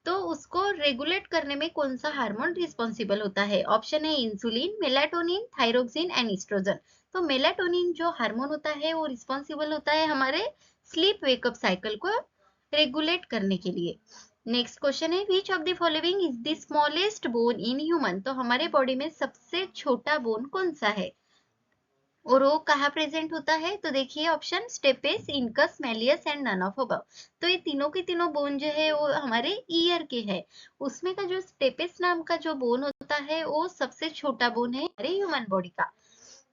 तो उसको रेगुलेट करने में कौन सा हार्मोन रिस्पॉन्सिबल होता है। ऑप्शन है insulin, melatonin, thyroxine and estrogen. तो मेलाटोनिन जो हार्मोन होता है वो रिस्पॉन्सिबल होता है हमारे स्लीप वेकअप साइकिल को रेगुलेट करने के लिए। नेक्स्ट क्वेश्चन है which of the following is the smallest bone in human. तो हमारे बॉडी में सबसे छोटा बोन कौन सा है और वो कहाँ प्रेजेंट होता है। तो देखिए option stapes, incus, malleus and none of above. तो ये तीनों के तीनों बोन जो है वो हमारे ईयर के है। उसमें का जो स्टेपेस नाम का जो बोन होता है वो सबसे छोटा बोन है हमारे ह्यूमन बॉडी का।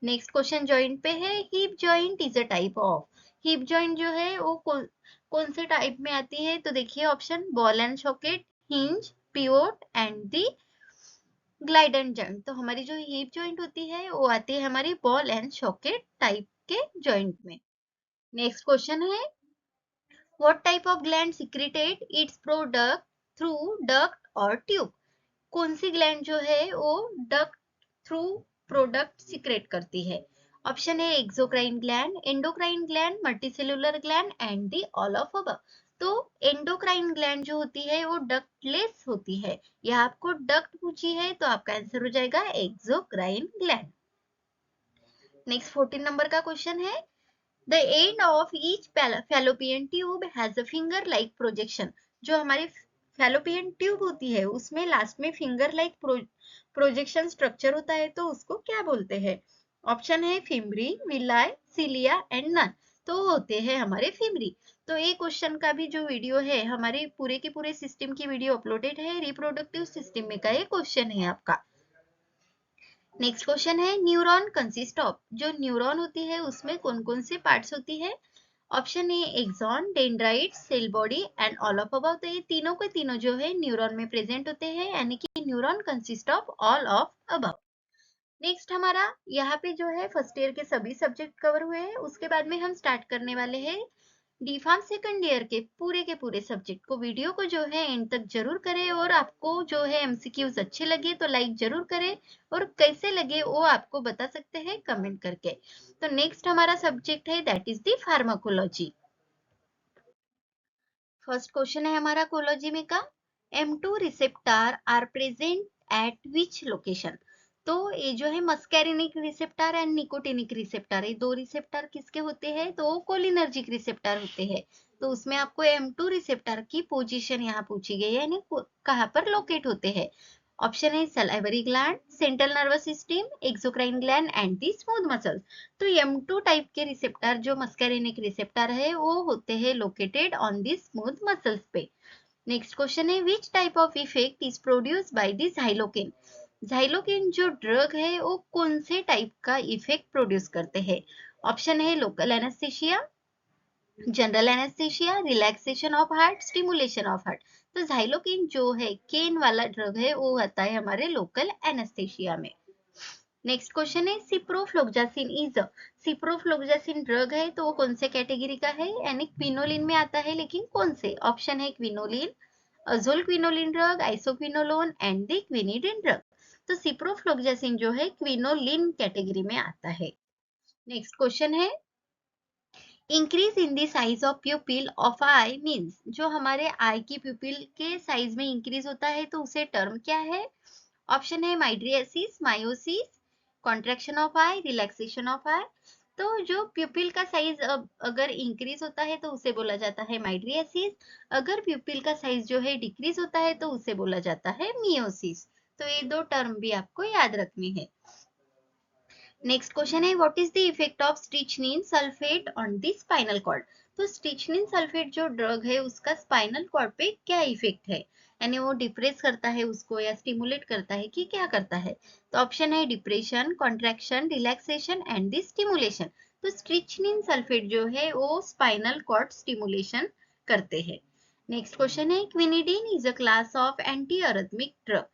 नेक्स्ट क्वेश्चन जॉइंट पे है, hip joint is a type of. Hip joint जो है वो कौन से टाइप में आती है, तो देखिए option ball and socket, hinge, pivot and the glide and joint. तो हमारी जो हिप जॉइंट होती है वो आती है हमारी बॉल एंड सॉकेट टाइप के जॉइंट में। नेक्स्ट क्वेश्चन है, what type of gland secreted it's product through duct और ट्यूब। कौन सी ग्लैंड जो है वो डक्ट थ्रू प्रोडक्ट सिक्रेट करती है। ऑप्शन है exocrine gland, endocrine gland, multicellular gland and the all of above. तो एंडोक्राइन ग्लैंड जो होती है वो डक्टलेस होती है, या आपको डक्ट पूछी है तो आपका आंसर हो जाएगा एक्सोक्राइन ग्लैंड। नेक्स्ट 14 नंबर का क्वेश्चन है, the end of each fallopian tube has a finger like projection. जो हमारी फैलोपियन ट्यूब होती है उसमें लास्ट में फिंगर लाइक प्रोजेक्शन स्ट्रक्चर होता है, तो उसको क्या बोलते हैं। ऑप्शन है fimbriae, villi, cilia and none. तो होते हैं हमारे फिमरी। तो ये क्वेश्चन का भी जो वीडियो है हमारे पूरे के पूरे सिस्टम की वीडियो अपलोडेड है, रिप्रोडक्टिव सिस्टम में का ये क्वेश्चन है आपका। नेक्स्ट क्वेश्चन है, न्यूरॉन कंसिस्ट ऑफ। जो न्यूरॉन होती है उसमें कौन कौन से पार्ट्स होती है। Option A axon, dendrites, cell body and all of above. तो ये तीनों के तीनों जो है न्यूरॉन में प्रेजेंट होते हैं, यानी कि neuron consist of all of above. Next हमारा यहाँ पे जो है फर्स्ट ईयर के सभी सब्जेक्ट कवर हुए हैं। उसके बाद में हम स्टार्ट करने वाले हैं डी फार्म सेकंड ईयर के पूरे सब्जेक्ट को। वीडियो को जो है एंड तक जरूर करें, और आपको जो है एमसीक्यूज अच्छे लगे तो लाइक जरूर करें, और कैसे लगे वो आपको बता सकते हैं कमेंट करके। तो नेक्स्ट हमारा सब्जेक्ट है that is the pharmacology. First question है हमारा कोलॉजी में का, M2 receptor are present at which location. तो ये जो है muscarinic receptor and nicotinic receptor, ये दो रिसेप्टर किसके होते हैं, तो कोलिनर्जिक रिसेप्टर होते हैं। तो उसमें आपको M2 रिसेप्टर की पोजीशन यहाँ पूछी गई है, यानी कहाँ पर लोकेट होते हैं। ऑप्शन है salivary gland, central nervous system, exocrine gland and the smooth muscles. तो M2 टाइप के रिसेप्टर जो मस्कैरिनिक रिसेप्टर है वो होते हैं located on the smooth muscles पे। नेक्स्ट क्वेश्चन है, which type of effect is produced by the Xylocaine. Xylocaine जो ड्रग है वो कौन से टाइप का इफेक्ट प्रोड्यूस करते हैं। ऑप्शन है local anaesthesia, general anaesthesia, relaxation of heart, stimulation of heart. तो झाइलोकिन जो है केन वाला ड्रग है वो आता है हमारे लोकल एनेस्थेशिया में। नेक्स्ट क्वेश्चन है, ciprofloxacin is a. Ciprofloxacin drug है तो वो कौन से कैटेगरी का है, यानी क्विनोलिन में आता है, लेकिन कौन से। ऑप्शन है quinoline, azole quinoline drug, isoquinolone and the quinidine drug. तो सिप्रोफ्लोक्सासिन जो है क्विनोलिन कैटेगरी में आता है। नेक्स्ट क्वेश्चन है, increase in the size of pupil of eye means. जो हमारे आई की प्यूपिल के साइज में इंक्रीज होता है तो उसे टर्म क्या है। ऑप्शन है mydriasis, miosis, contraction of eye, relaxation of eye. तो जो प्यूपिल का साइज अगर इंक्रीज होता है तो उसे बोला जाता है माइड्रियासिस। अगर प्यूपिल का साइज जो है डिक्रीज होता है तो उसे बोला जाता है मियोसिस। तो ये दो टर्म भी आपको याद रखनी है। नेक्स्ट क्वेश्चन है, what is the effect of strychnine sulphate on the spinal cord. तो स्ट्रिचनिन सल्फेट जो ड्रग है उसका स्पाइनल कॉर्ड पे क्या इफेक्ट है, यानी वो डिप्रेस करता है उसको या स्टिमुलेट करता है कि क्या करता है। तो ऑप्शन है depression, contraction, relaxation and the stimulation. तो स्ट्रिचनिन सल्फेट जो है वो स्पाइनल कॉर्ड स्टिमुलेशन करते हैं। नेक्स्ट क्वेश्चन है, quinidine is a class of anti arrhythmic drug.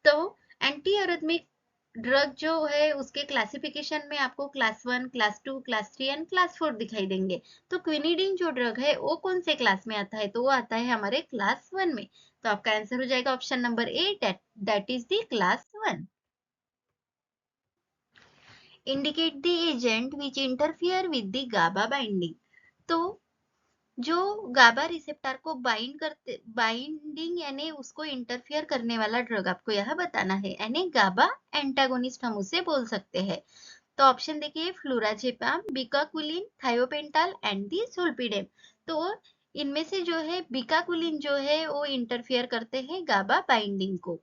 तो एंटी अरिथमिक ड्रग जो है उसके क्लासिफिकेशन में आपको class 1, class 2, class 3 and class 4 दिखाई देंगे। तो क्विनिडीन जो ड्रग है वो कौन से क्लास में आता है, तो वो आता है हमारे क्लास 1 में। तो आपका आंसर हो जाएगा option number A, that is the class 1। Indicate the agent which interfere with the GABA binding. तो जो गाबा रिसेप्टर को बाइंडिंग यानी उसको इंटरफियर करने वाला ड्रग आपको यह बताना है, यानी गाबा एंटागोनिस्ट हम उसे बोल सकते हैं। तो ऑप्शन देखिए, फ्लोराजेपाम, बिकाकुलिन, थायोपेंटाल एंड दी सोल्पिडेम। तो इनमें से जो है बिकाकुलिन जो है वो इंटरफियर करते हैं गाबा बाइंडिंग को।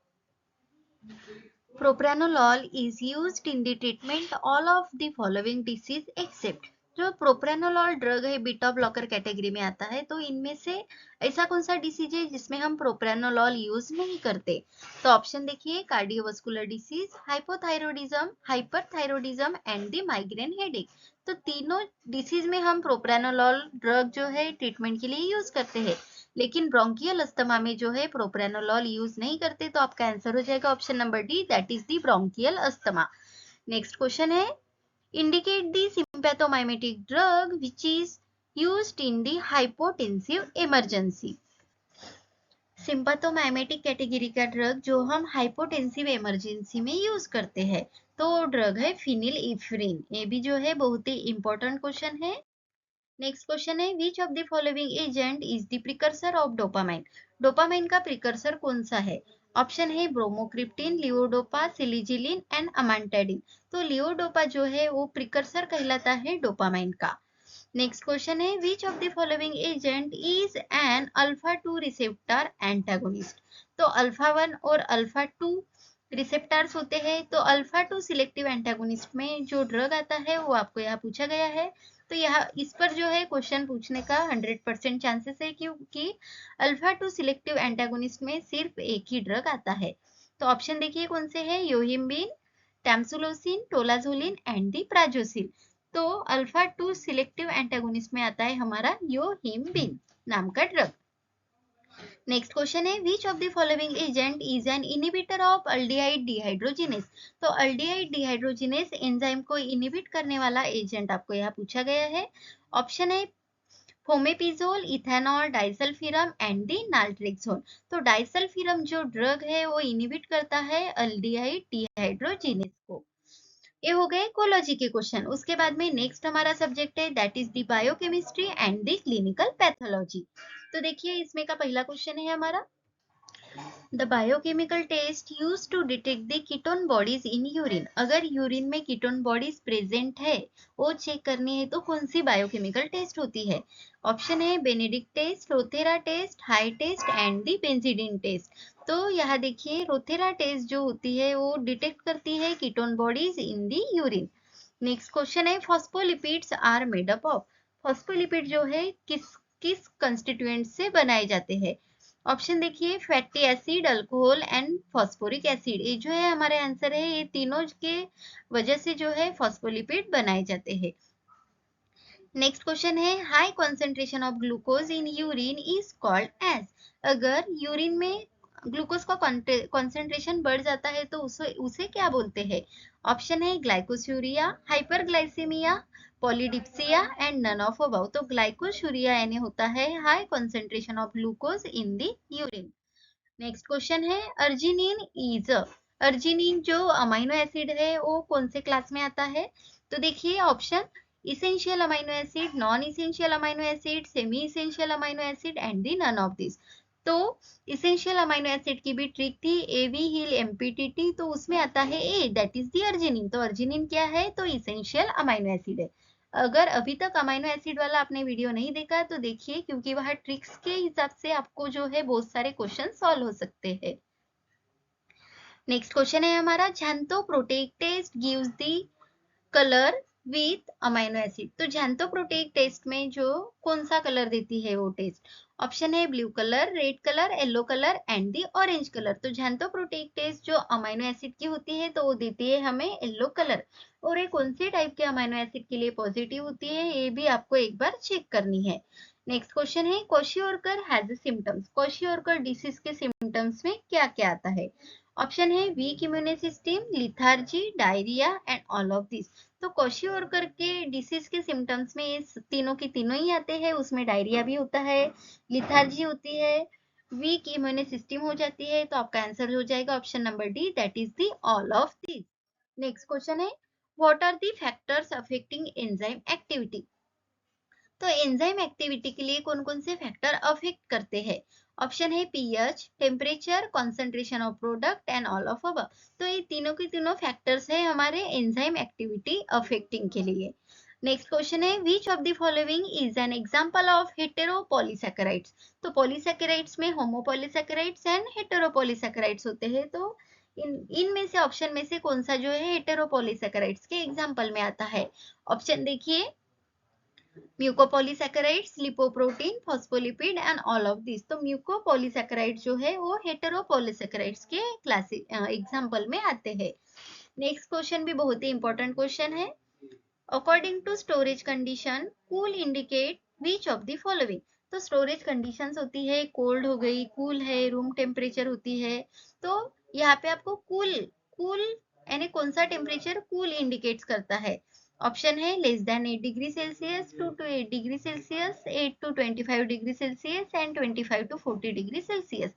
Propranolol is used in the treatment all of the following disease except। जो प्रोप्रानोलॉल ड्रग है बीटा ब्लॉकर कैटेगरी में आता है, तो इनमें से ऐसा कौन सा डिसीज है जिसमें हम प्रोप्रानोलॉल यूज नहीं करते? तो ऑप्शन देखिए, cardiovascular disease, hypothyroidism, hyperthyroidism and the migraine headache. तो तीनों डिसीज में हम प्रोप्रानोलॉल ड्रग जो है ट्रीटमेंट के लिए यूज करते हैं, लेकिन ब्रोंकियल अस्थमा में जो है प्रोप्रानोलॉल यूज नहीं करते। तो आपका आंसर हो जाएगा option number D, that is the bronchial asthma. Next question है, indicate the sympathomimetic drug which is used in the hypotensive emergency। Sympathomimetic category का ड्रग जो हम हाइपोटेंसिव इमरजेंसी में यूज करते हैं, तो ड्रग है फिनिलइफ्रिन। ये भी जो है बहुत ही इंपॉर्टेंट क्वेश्चन है। नेक्स्ट क्वेश्चन है, which of the following agent is the precursor of dopamine. Dopamine का प्रिकर्सर कौन सा है? ऑप्शन है ब्रोमोक्रिप्टिन, लियोडोपा, सिलिजिलिन एंड अमांटाडिन। तो लियोडोपा जो है वो प्रिकर्सर कहलाता है डोपामाइन का। नेक्स्ट क्वेश्चन है, which of the following agent is an alpha 2 receptor antagonist. तो अल्फा 1 और अल्फा 2 रिसेप्टर्स होते हैं। तो अल्फा 2 सिलेक्टिव एंटागोनिस्ट में जो ड्रग आता है वो आपको यहाँ पूछा गया है। तो यहाँ इस पर जो है क्वेश्चन पूछने का 100% चांसेस है, क्योंकि अल्फा 2 सिलेक्टिव एंटागोनिस्ट में सिर्फ एक ही ड्रग आता है। तो ऑप्शन देखिए कौन से है, योहिम्बिन, टैम्सुलोसिन, टोलाजोलिन एंड दी प्राजोसिल। तो अल्फा 2 सिलेक्टिव एंटागोनिस्ट में आता है हमारा योहिम्बिन नाम का ड्रग। नेक्स्ट क्वेश्चन है, which of the following agent is an inhibitor of aldehyde dehydrogenase. तो अल्डिहाइड डिहाइड्रोजिनेस एंजाइम को इनिबिट करने वाला एजेंट आपको यहाँ पूछा गया है। ऑप्शन है फोमेपिजोल, इथेनॉल, डाइसल्फिरम एंड दी नाल्ट्रेक्सोन। तो डाइसल्फिरम जो ड्रग है वो इनिबिट करता है अल्डिहाइड डिहाइड्रोजिनेस को। ये हो गए कोलॉजी के क्वेश्चन। उसके बाद में नेक्स्ट हमारा सब्जेक्ट है, that is the biochemistry and the clinical pathology. तो देखिए इसमें का पहला क्वेश्चन है हमारा, the biochemical test use to detect the ketone bodies in urine. अगर यूरिन में कीटोन बॉडीज प्रेजेंट है वो चेक करनी है तो कौन सी बायोकेमिकल टेस्ट होती है? ऑप्शन है Benedict test, Rothera test, Hay test and the benzidine test. तो यहाँ देखिए रोथेरा टेस्ट जो होती है वो डिटेक्ट करती है ketone bodies in the urine. Next question है, phospholipids are made up of. Phospholipid जो है किस किस कंस्टिट्यूएंट से बनाए जाते हैं? ऑप्शन देखिए, fatty acid, alcohol and phosphoric acid. ये जो है हमारे आंसर है, ये तीनों के वजह से जो है फॉस्फोलिपिड बनाए जाते हैं। नेक्स्ट क्वेश्चन है, high concentration of glucose in urine is called as. अगर यूरिन में ग्लूकोज का कॉन्सेंट्रेशन बढ़ जाता है तो उसे उसे क्या बोलते हैं? ऑप्शन है glycosuria, hyperglycaemia, polydipsia and none of above. तो ग्लाइकोस्यूरिया यानी होता है high concentration of glucose in the urine. Next question है, अर्जिनिन इज। अर्जिनिन जो अमाइनो एसिड है वो कौन से क्लास में आता है? तो देखिए option, essential amino acid, non essential amino acid, semi essential amino acid and the none of this. तो इसेंशियल अमाइनो एसिड की भी ट्रिक थी, एवी हिल एमपीटीटी, तो उसमें आता है ए, दैट इज दी अर्जिनिन। तो अर्जिनिन क्या है? तो इसेंशियल अमाइनो एसिड है। अगर अभी तक अमाइनो एसिड वाला आपने वीडियो नहीं देखा तो देखिए, क्योंकि वह ट्रिक्स के हिसाब से आपको जो है बहुत सारे क्वेश्चन सॉल्व हो सकते हैं। नेक्स्ट क्वेश्चन है हमारा, xanthoproteic test gives the colour with amino acid. तो xanthopरोटेइक टेस्ट में जो कौन सा कलर देती है वो टेस्ट? ऑप्शन है blue colour, red colour, yellow colour and the orange colour. तो xanthopरोटेइक टेस्ट जो अमाइनो एसिड की होती है तो वो देती है हमें येलो कलर। और ये कौन से टाइप के अमाइनो एसिड के लिए पॉजिटिव होती है ये भी आपको एक बार चेक करनी है। नेक्स्ट क्वेश्चन है, क्वेशियोरकर हैज सिम्टम्स। क्वेशियोरकर डिसीज के सिम्टम्स में क्या क्या आता है? ऑप्शन है week immune system, lethargy, diarrhoea and all of this. तो क्वेशियोरकर के डिसीज के सिम्टम्स में ये तीनों की तीनों ही आते हैं। उसमें डायरिया भी होता है, लिथार्जी होती है, वीक इम्यून सिस्टम हो जाती है। तो आपका आंसर हो जाएगा option number D, that is the all of this. Next question है, what are the factors affecting enzyme activity. तो एंजाइम एक्टिविटी के लिए कौन कौन से फैक्टर अफेक्ट करते हैं? ऑप्शन है pH, temperature, concentration of product and all of above. तो ये तीनों के तीनों फैक्टर्स है हमारे एंजाइम एक्टिविटी अफेक्टिंग के लिए। नेक्स्ट क्वेश्चन है, which of the following is an example of heteropolysaccharides. तो पॉलीसैकेराइड्स में होमोपॉलीसैकेराइड्स एंड हेटेरोपॉलीसैकेराइड्स होते हैं। तो इनमें से ऑप्शन में से कौन सा जो है हेटेरोपॉलीसैकेराइड्स के एग्जांपल में आता है? ऑप्शन देखिए, mucopolysaccharides, lipoprotein, phospholipid and all of this. तो म्यूकोपॉलीसैकेराइड जो है वो हेटेरोपॉलीसैकेराइड्स के एग्जाम्पल में आते हैं। नेक्स्ट क्वेश्चन भी बहुत ही इंपॉर्टेंट क्वेश्चन है। According to storage condition, cool indicate which of the following. तो स्टोरेज कंडीशंस होती है, कोल्ड हो गई, कूल है, रूम टेम्परेचर होती है। तो यहाँ पे आपको कूल कूल यानी कौन सा टेम्परेचर कूल इंडिकेट्स करता है। ऑप्शन है less then 8 degree Celsius, 2 to 8 degree Celsius, 8 to 25 degree Celsius and 25 to 40 degree Celsius.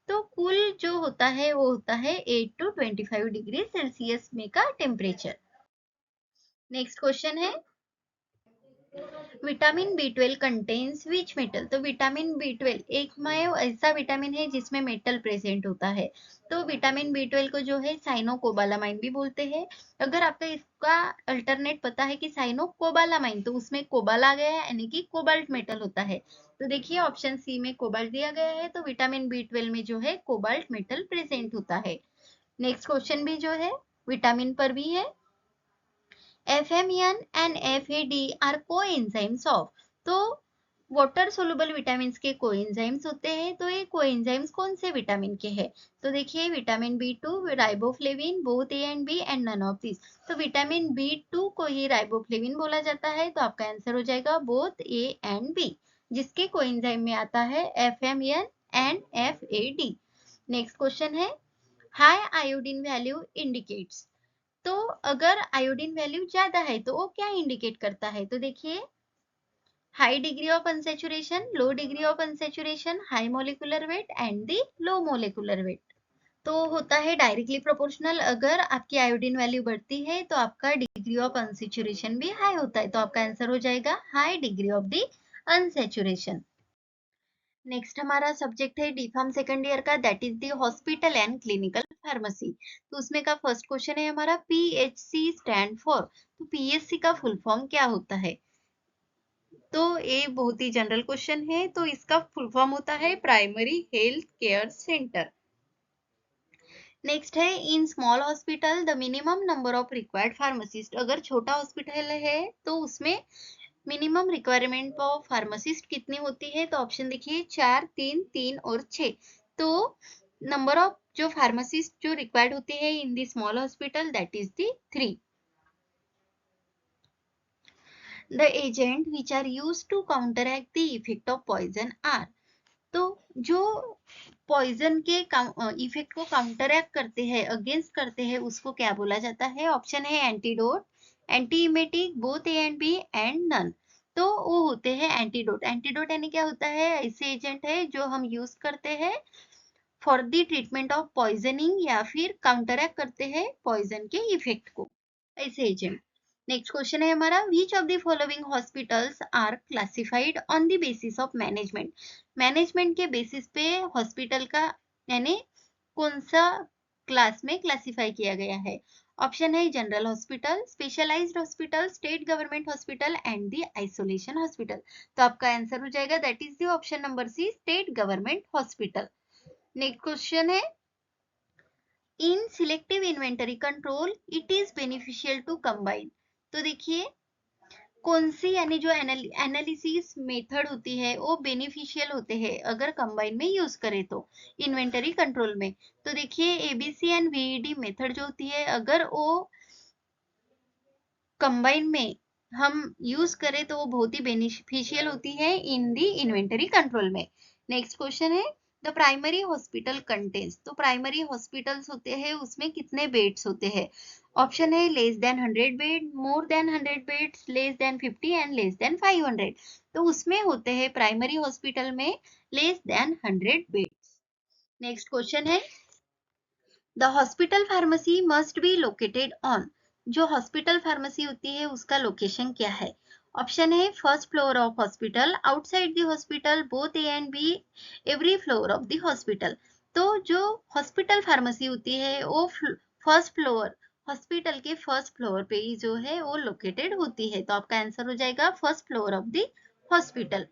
तो कूल जो होता है वो होता है 8 to 25 डिग्री सेल्सियस में का टेम्परेचर। नेक्स्ट क्वेश्चन है vitamin B 12 contains which metal. तो विटामिन बी 12 एक ऐसा विटामिन है जिसमें मेटल प्रेजेंट होता है। तो विटामिन बी 12 को जो है साइनोकोबालामाइन भी बोलते हैं। अगर आपको इसका अल्टरनेट पता है कि साइनोकोबालामाइन, तो उसमें कोबाल आ गया है यानी कि कोबाल्ट मेटल होता है। तो देखिए ऑप्शन सी में कोबाल्ट दिया गया है, तो विटामिन बी 12 में जो है कोबाल्ट मेटल प्रेजेंट होता है। नेक्स्ट क्वेश्चन भी जो है विटामिन पर भी है। FMN and FAD are coenzymes of। तो वाटर सोलुबल विटामिन के कोएंजाइम्स होते हैं। तो ये कोएंजाइम्स कौन से विटामिन के हैं। तो देखिए vitamin B2, riboflavin, both A and B and none of this. तो विटामिन B2 को ही राइबोफ्लेविन बोला जाता है। तो आपका आंसर हो जाएगा बोथ ए एंड बी, जिसके कोएंजाइम में आता है FMN and FAD। Next question है हाई आयोडीन वैल्यू इंडिकेट्स। तो अगर आयोडीन वैल्यू ज्यादा है तो वो क्या इंडिकेट करता है। तो देखिए high degree of unsaturation, low degree of unsaturation, high molecular weight and the low molecular weight. तो होता है डायरेक्टली प्रोपोर्शनल। अगर आपकी आयोडीन वैल्यू बढ़ती है तो आपका डिग्री ऑफ अनसेचुरेशन भी हाई होता है। तो आपका आंसर हो जाएगा high degree of the unsaturation. Next हमारा सब्जेक्ट है डीफार्म सेकंड ईयर का, that is the hospital and clinical pharmacy. तो उसमें का फर्स्ट क्वेश्चन है हमारा PHC स्टैंड फॉर। तो PHC का फुल फॉर्म क्या होता है। तो ये बहुत ही जनरल क्वेश्चन है। तो इसका फुल फॉर्म होता है primary health care centre. Next है in small hospital the minimum number of required pharmacist. अगर छोटा हॉस्पिटल है तो उसमें मिनिमम रिक्वायरमेंट ऑफ फार्मासिस्ट कितनी होती है। तो ऑप्शन देखिए 4, 3, 3 और 6। तो नंबर ऑफ जो फार्मासिस्ट जो रिक्वायर्ड होती है in the small hospital that is the 3। The agent which are used to counteract the effect of poison are. तो जो पॉइजन के इफेक्ट को काउंटरएक्ट करते हैं, अगेंस्ट करते हैं, उसको क्या बोला जाता है। ऑप्शन है antidote, antiemetic, both A and B and none. तो वो होते हैं एंटीडोट। एंटीडोट यानी क्या होता है, ऐसे एजेंट है जो हम यूज करते हैं for the treatment of poisoning या फिर काउंटरएक्ट करते हैं पॉइजन के इफेक्ट को, ऐसे एजेंट। नेक्स्ट क्वेश्चन है हमारा which of the following hospitals are classified on the basis of management. Management के बेसिस पे हॉस्पिटल का यानी कौन सा क्लास में क्लासिफाई किया गया है। ऑप्शन है general hospital, specialised hospital, state government hospital and the isolation hospital. तो आपका आंसर हो जाएगा that is the option number C, state government hospital. Next question है in selective inventory control it is beneficial to combine. तो देखिए कौन सी यानी जो एनालिसिस मेथड होती है वो बेनिफिशियल होते हैं अगर कंबाइन में यूज करें तो इन्वेंटरी कंट्रोल में। तो देखिए ABC एंड VED मेथड जो होती है अगर वो कंबाइन में हम यूज करें तो वो बहुत ही बेनिफिशियल होती है इन दी इन्वेंटरी कंट्रोल में। नेक्स्ट क्वेश्चन है द प्राइमरी हॉस्पिटल कंटेंस। तो प्राइमरी हॉस्पिटल्स होते हैं उसमें कितने बेड्स होते हैं। ऑप्शन है less than 100 bed, more than 100 beds, less than 50 and less than 500। तो उसमें होते हैं प्राइमरी हॉस्पिटल में less than 100 beds. Next question है the hospital pharmacy must be located on. जो हॉस्पिटल फार्मेसी होती है उसका लोकेशन क्या है। ऑप्शन है first floor of hospital, outside the hospital, both A and B, every floor of the hospital. तो जो हॉस्पिटल फार्मेसी होती है वो फर्स्ट फ्लोर, हॉस्पिटल के फर्स्ट फ्लोर पे ही जो है वो लोकेटेड होती है। तो आपका आंसर हो जाएगा first floor of the hospital.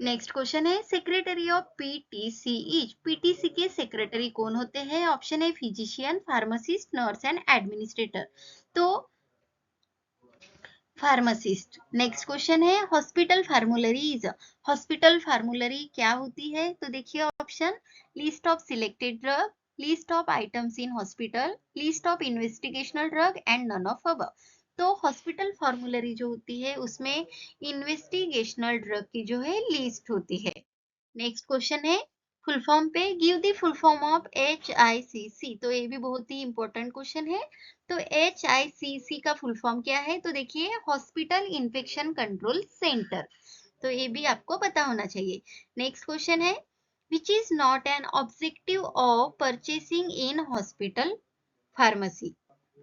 Next question है secretary of PTC is. PTC के सेक्रेटरी कौन होते हैं। ऑप्शन है physician, pharmacist, nurse and administrator. तो फार्मासिस्ट। नेक्स्ट क्वेश्चन है हॉस्पिटल फार्मूलरीज। हॉस्पिटल फार्मूलरी क्या होती है? तो देखिए option, list of selected drug, list of items in hospital, list of investigational drug and none of above. तो hospital formulary जो होती है उसमें इन्वेस्टिगेशनल ड्रग की जो है लिस्ट होती है। नेक्स्ट क्वेश्चन है फुल फॉर्म पे, give the full form of HICC। तो ये भी बहुत ही इंपॉर्टेंट क्वेश्चन है। तो HICC का फुल फॉर्म क्या है? तो देखिए हॉस्पिटल इन्फेक्शन कंट्रोल सेंटर। तो ये भी आपको पता होना चाहिए। नेक्स्ट क्वेश्चन है विच is not an objective of purchasing in hospital pharmacy.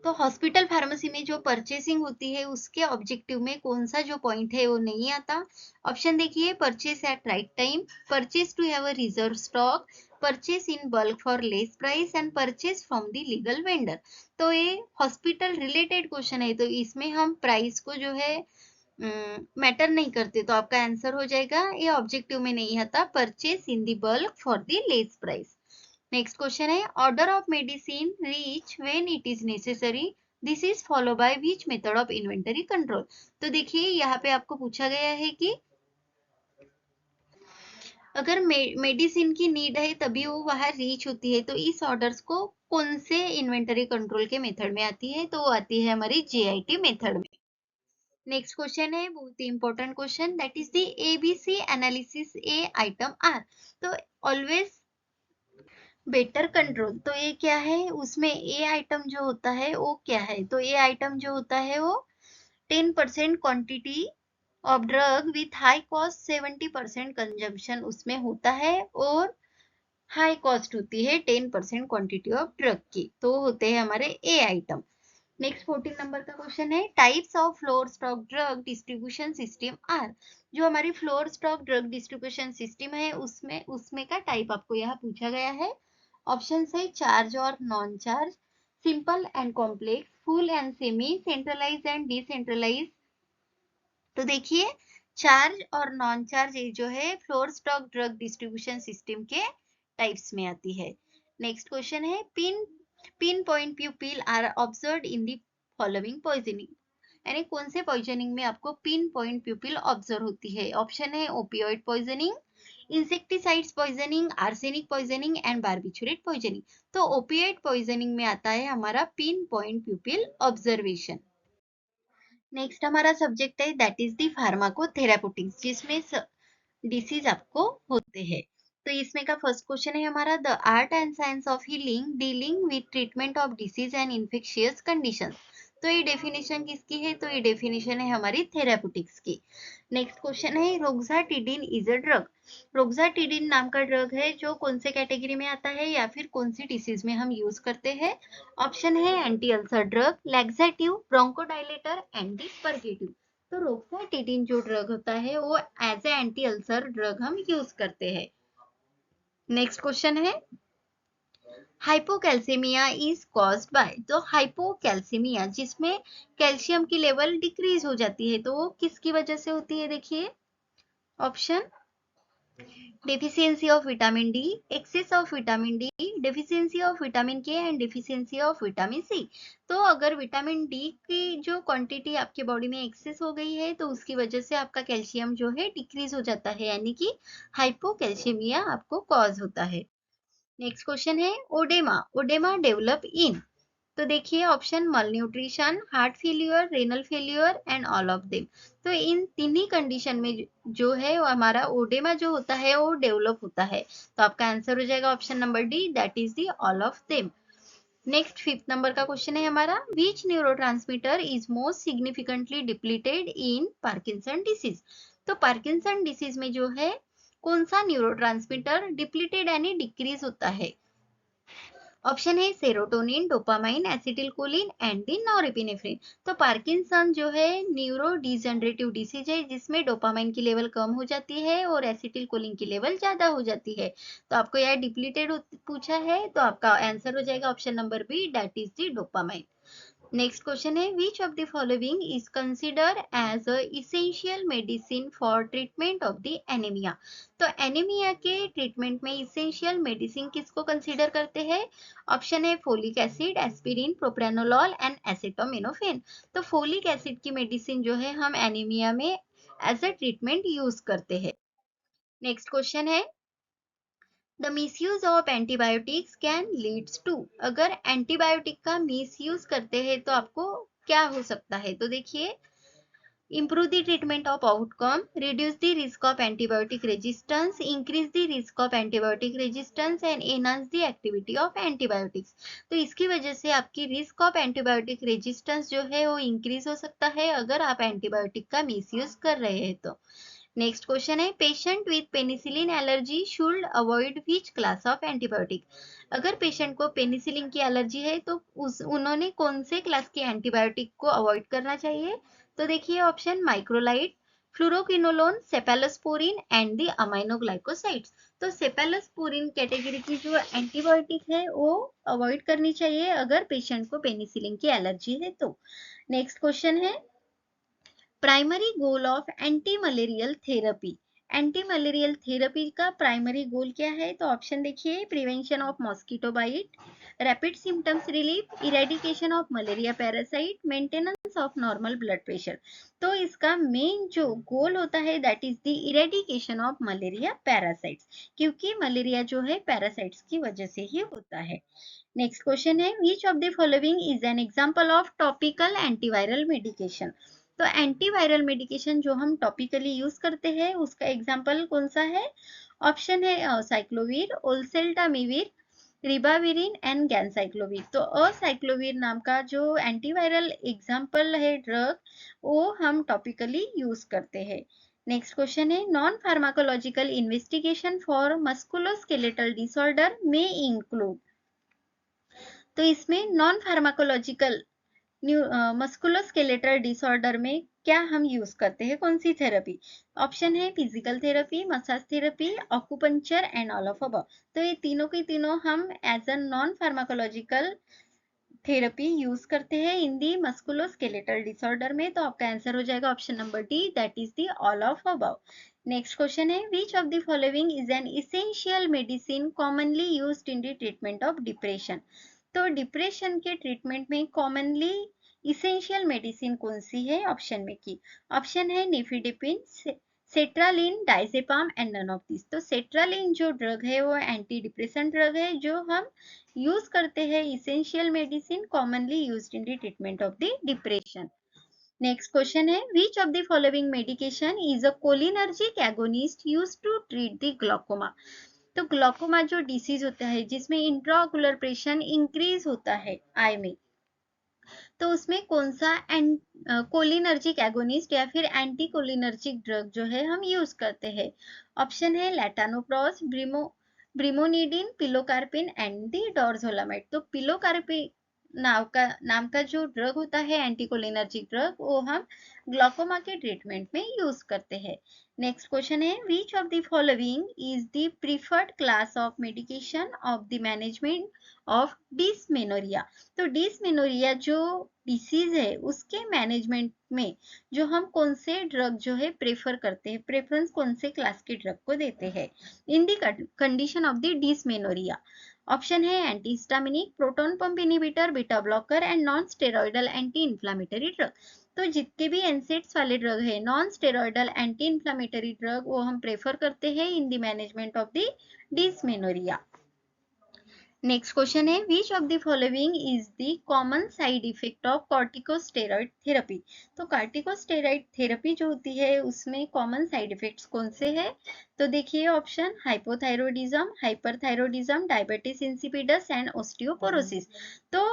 तो हॉस्पिटल फार्मेसी में जो परचेसिंग होती है उसके ऑब्जेक्टिव में कौन सा जो पॉइंट है वो नहीं आता। ऑप्शन देखिए, purchase at right time, purchase to have a reserve stock, purchase in bulk for less price and purchase from the legal vendor. तो ये हॉस्पिटल रिलेटेड क्वेश्चन है, तो इसमें हम प्राइस को जो है मैटर नहीं करते, तो आपका आंसर हो जाएगा, ये ऑब्जेक्टिव में नहीं आता, purchase in the bulk for the less price. Next question है order of medicine reach when it is necessary, this is follow by which method of inventory control. तो देखिए यहाँ पे आपको पूछा गया है कि अगर मेडिसिन की नीड है तभी वो वहां रीच होती है, तो इस ऑर्डर्स को कौन से इन्वेंटरी कंट्रोल के मेथड में आती है? तो वो आती है हमारी JIT मेथड में। नेक्स्ट क्वेश्चन है बहुत ही important question, that is the ABC analysis a item are. तो ऑलवेज बेटर कंट्रोल, तो ये क्या है? उसमें ए आइटम जो होता है वो क्या है? तो ए आइटम जो होता है वो 10% quantity of drug with high cost, 70% consumption उसमें होता है, और हाई कॉस्ट होती है 10% क्वांटिटी ऑफ ड्रग की, तो होते हैं हमारे ए आइटम। नेक्स्ट 14 नंबर का क्वेश्चन है types of floor stock drug distribution system are. जो हमारी floor stock drug distribution system है उसमें उसमें का टाइप आपको यहाँ पूछा गया है। ऑप्शन है चार्ज और non charge, simple and complex, full and semi, centralise and decentralise. तो देखिए चार्ज और नॉन चार्ज ये जो है floor stock drug distribution system के टाइप्स में आती है। नेक्स्ट क्वेश्चन है pin point pupil are observed in the following poisoning, यानी कौन से पॉइजनिंग में आपको पिन पॉइंट प्यूपिल ऑब्जर्व होती है? ऑप्शन है opioid poisoning, insecticides poisoning, arsenic poisoning and barbiturate poisoning. तो ओपियोइड पॉइजनिंग में आता है हमारा पिन पॉइंट प्यूपिल ऑब्जर्वेशन। नेक्स्ट हमारा सब्जेक्ट है दैट इज दी फार्माकोथेराप्यूटिक्स, जिसमें डिसीज आपको होते हैं। तो इसमें का फर्स्ट क्वेश्चन है हमारा the art and science of healing dealing with treatment of disease and infectious conditions. तो ये डेफिनेशन किसकी है? तो ये डेफिनेशन है हमारी थेराप्यूटिक्स की। नेक्स्ट क्वेश्चन है रोक्साटिडिन इज अ ड्रग। रोक्साटिडिन नाम का ड्रग है जो कौन से कैटेगरी में आता है या फिर कौन सी डिसीज में हम यूज करते हैं? ऑप्शन है anti ulcer drug, laxative, bronchodilator, anti purgative. तो रोक्साटिडिन जो ड्रग होता है वो as a anti ulcer drug हम यूज करते हैं। नेक्स्ट क्वेश्चन है हाइपोकैल्सीमिया इज कॉज्ड बाय। तो हाइपोकैल्सीमिया जिसमें कैल्शियम की लेवल डिक्रीज हो जाती है, तो वो किसकी वजह से होती है? देखिए option, deficiency of vitamin D, excess of vitamin D, deficiency of vitamin K and deficiency of vitamin C। तो अगर विटामिन डी की जो क्वांटिटी आपके बॉडी में एक्सेस हो गई है तो उसकी वजह से आपका कैल्शियम जो है डिक्रीज हो जाता है, यानी कि हाइपोकैल्सीमिया आपको कॉज होता है। नेक्स्ट क्वेश्चन है ओडेमा, ओडेमा डेवलप इन। तो देखिए ऑप्शन मल nutrition, heart failure, renal failure and all of them. तो इन तीनही कंडीशन में जो है वो हमारा ओडेमा जो होता है वो डेवलप होता है, तो आपका आंसर हो जाएगा option number D, that is the all of them. Next 5th number का क्वेश्चन है हमारा which neurotransmitter is most significantly depleted in Parkinson disease. तो पार्किंसन डिसीज में जो है कौन सा न्यूरोट्रांसमीटर डिप्लीटेड यानी डिक्रीज होता है? ऑप्शन है serotonin, dopamine, acetylcholine and the norepinephrine. तो पार्किंसन जो है न्यूरो डिजनरेटिव डिसीज है जिसमें डोपामाइन की लेवल कम हो जाती है और एसिटिलकोलिन की लेवल ज्यादा हो जाती है। तो आपको यह डिप्लीटेड पूछा है, तो आपका आंसर हो जाएगा option number B, that is the dopamine. Next question है which of the following is consider as a essential medicine for treatment of the anaemia. तो एनीमिया के ट्रीटमेंट में इसेंशियल मेडिसिन किसको कंसिडर करते हैं? ऑप्शन है folic acid, aspirin, propranolol and acetaminophen. तो folic acid की मेडिसिन जो है हम एनीमिया में एज अ ट्रीटमेंट यूज करते हैं। नेक्स्ट क्वेश्चन है the misuse of antibiotics can leads to. अगर एंटीबायोटिक का मिसयूज करते हैं तो आपको क्या हो सकता है? तो देखिए improve the treatment of outcome, reduce the risk of antibiotic resistance, increase the risk of antibiotic resistance and enhance the activity of antibiotics। तो इसकी वजह से आपकी रिस्क ऑफ एंटीबायोटिक रेजिस्टेंस जो है वो इंक्रीज हो सकता है अगर आप एंटीबायोटिक का मिसयूज कर रहे हैं तो। नेक्स्ट क्वेश्चन है patient with penicillin allergy should avoid which class of antibiotic. अगर पेशेंट को पेनिसिलिन की एलर्जी है तो उन्होंने कौन से क्लास के एंटीबायोटिक को अवॉइड करना चाहिए? तो देखिए option macrolide, fluoroquinolone, cephalosporin and the aminoglycosides. तो सेफेलोस्पोरिन कैटेगरी की जो एंटीबायोटिक है वो अवॉइड करनी चाहिए अगर पेशेंट को पेनिसिलिन की एलर्जी है तो। नेक्स्ट क्वेश्चन है primary goal of anti malarial therapy. Anti malarial therapy का प्राइमरी गोल क्या है? तो ऑप्शन देखिए prevention of mosquito bite, rapid symptoms relief, eradication of malaria parasite, maintenance of normal blood pressure. तो इसका मेन जो goal होता है that is the eradication of malaria parasites, क्योंकि मलेरिया जो है पैरासाइट्स की वजह से ही होता है। नेक्स्ट क्वेश्चन है which of the following is an example of topical antiviral medication. तो एंटीवायरल मेडिकेशन जो हम टॉपिकली यूज करते हैं उसका एग्जांपल कौन सा है? ऑप्शन है साइक्लोवीर, ओल्सेल्टामिविर, रिबाविरिन एंड गैनसाइक्लोविर। तो असाइक्लोविर नाम का जो एंटीवायरल एग्जांपल है ड्रग वो हम टॉपिकली यूज करते हैं। नेक्स्ट क्वेश्चन है non pharmacological investigation for musculoskeletal disorder में इंक्लूड। तो इसमें नॉन फार्माकोलॉजिकल मस्कुलोस्केलेटल डिसऑर्डर में क्या हम यूज करते हैं? कौन सी थेरेपी? ऑप्शन है physical therapy, massage therapy, acupuncture and all of above. तो ये तीनों के तीनों हम as a non pharmacological therapy use करते हैं इन दी मस्कुलोस्केलेटल डिसऑर्डर में। तो आपका आंसर हो जाएगा option number D that is the all of above. Next question है which of the following is an essential medicine commonly used in the treatment of depression. तो depression के ट्रीटमेंट में commonly essential medicine कौन सी है option में की? Option है nifedipine, sertraline, diazepam and none of this. तो सेट्रालिन जो ड्रग है वो एंटी डिप्रेशन ड्रग है जो हम यूज करते हैं essential medicine commonly used in the treatment of the depression. Next question है which of the following medication is a cholinergic agonist used to treat the glaucoma. तो glaucoma जो disease होता है जिसमें इंट्राओकुलर प्रेशर इंक्रीज होता है आई में, तो उसमें कौन सा कोलिनर्जिक एगोनिस्ट या फिर एंटी कोलिनर्जिक ड्रग जो है हम यूज करते हैं? ऑप्शन है लैटानोप्रॉस, ब्रिमोनिडिन, पिलोकार्पिन एंड दी डोरजोलामाइड। तो पिलोकार्पिन नाम का जो ड्रग होता है एंटीकोलिनर्जिक ड्रग वो हम ग्लूकोमा के ट्रीटमेंट में यूज करते हैं। नेक्स्ट क्वेश्चन है which of the following is the preferred class of medication of the management of dysmenorrhoea. तो डिसमेनोरिया जो डिसीज है उसके मैनेजमेंट में जो हम कौन से ड्रग जो है प्रेफर करते हैं, प्रेफरेंस कौन से क्लास के ड्रग को देते हैं in the condition of the dysmenorrhoea? Option है antihistaminic, proton pump inhibitor, beta blocker and non steroidal anti inflammatory drug. तो जितने भी एनसेड्स वाले ड्रग है non steroidal anti inflammatory drug वो हम प्रेफर करते हैं in the management of the dysmenorrhoea. Next question है which of the following is the common side effect of corticosteroid therapy. तो कॉर्टिकोस्टेरॉइड थेरेपी जो होती है उसमें कॉमन साइड इफेक्ट्स कौन से हैं? तो देखिए option hypothyroidism, hyperthyroidism, diabetes insipidus and osteoporosis. तो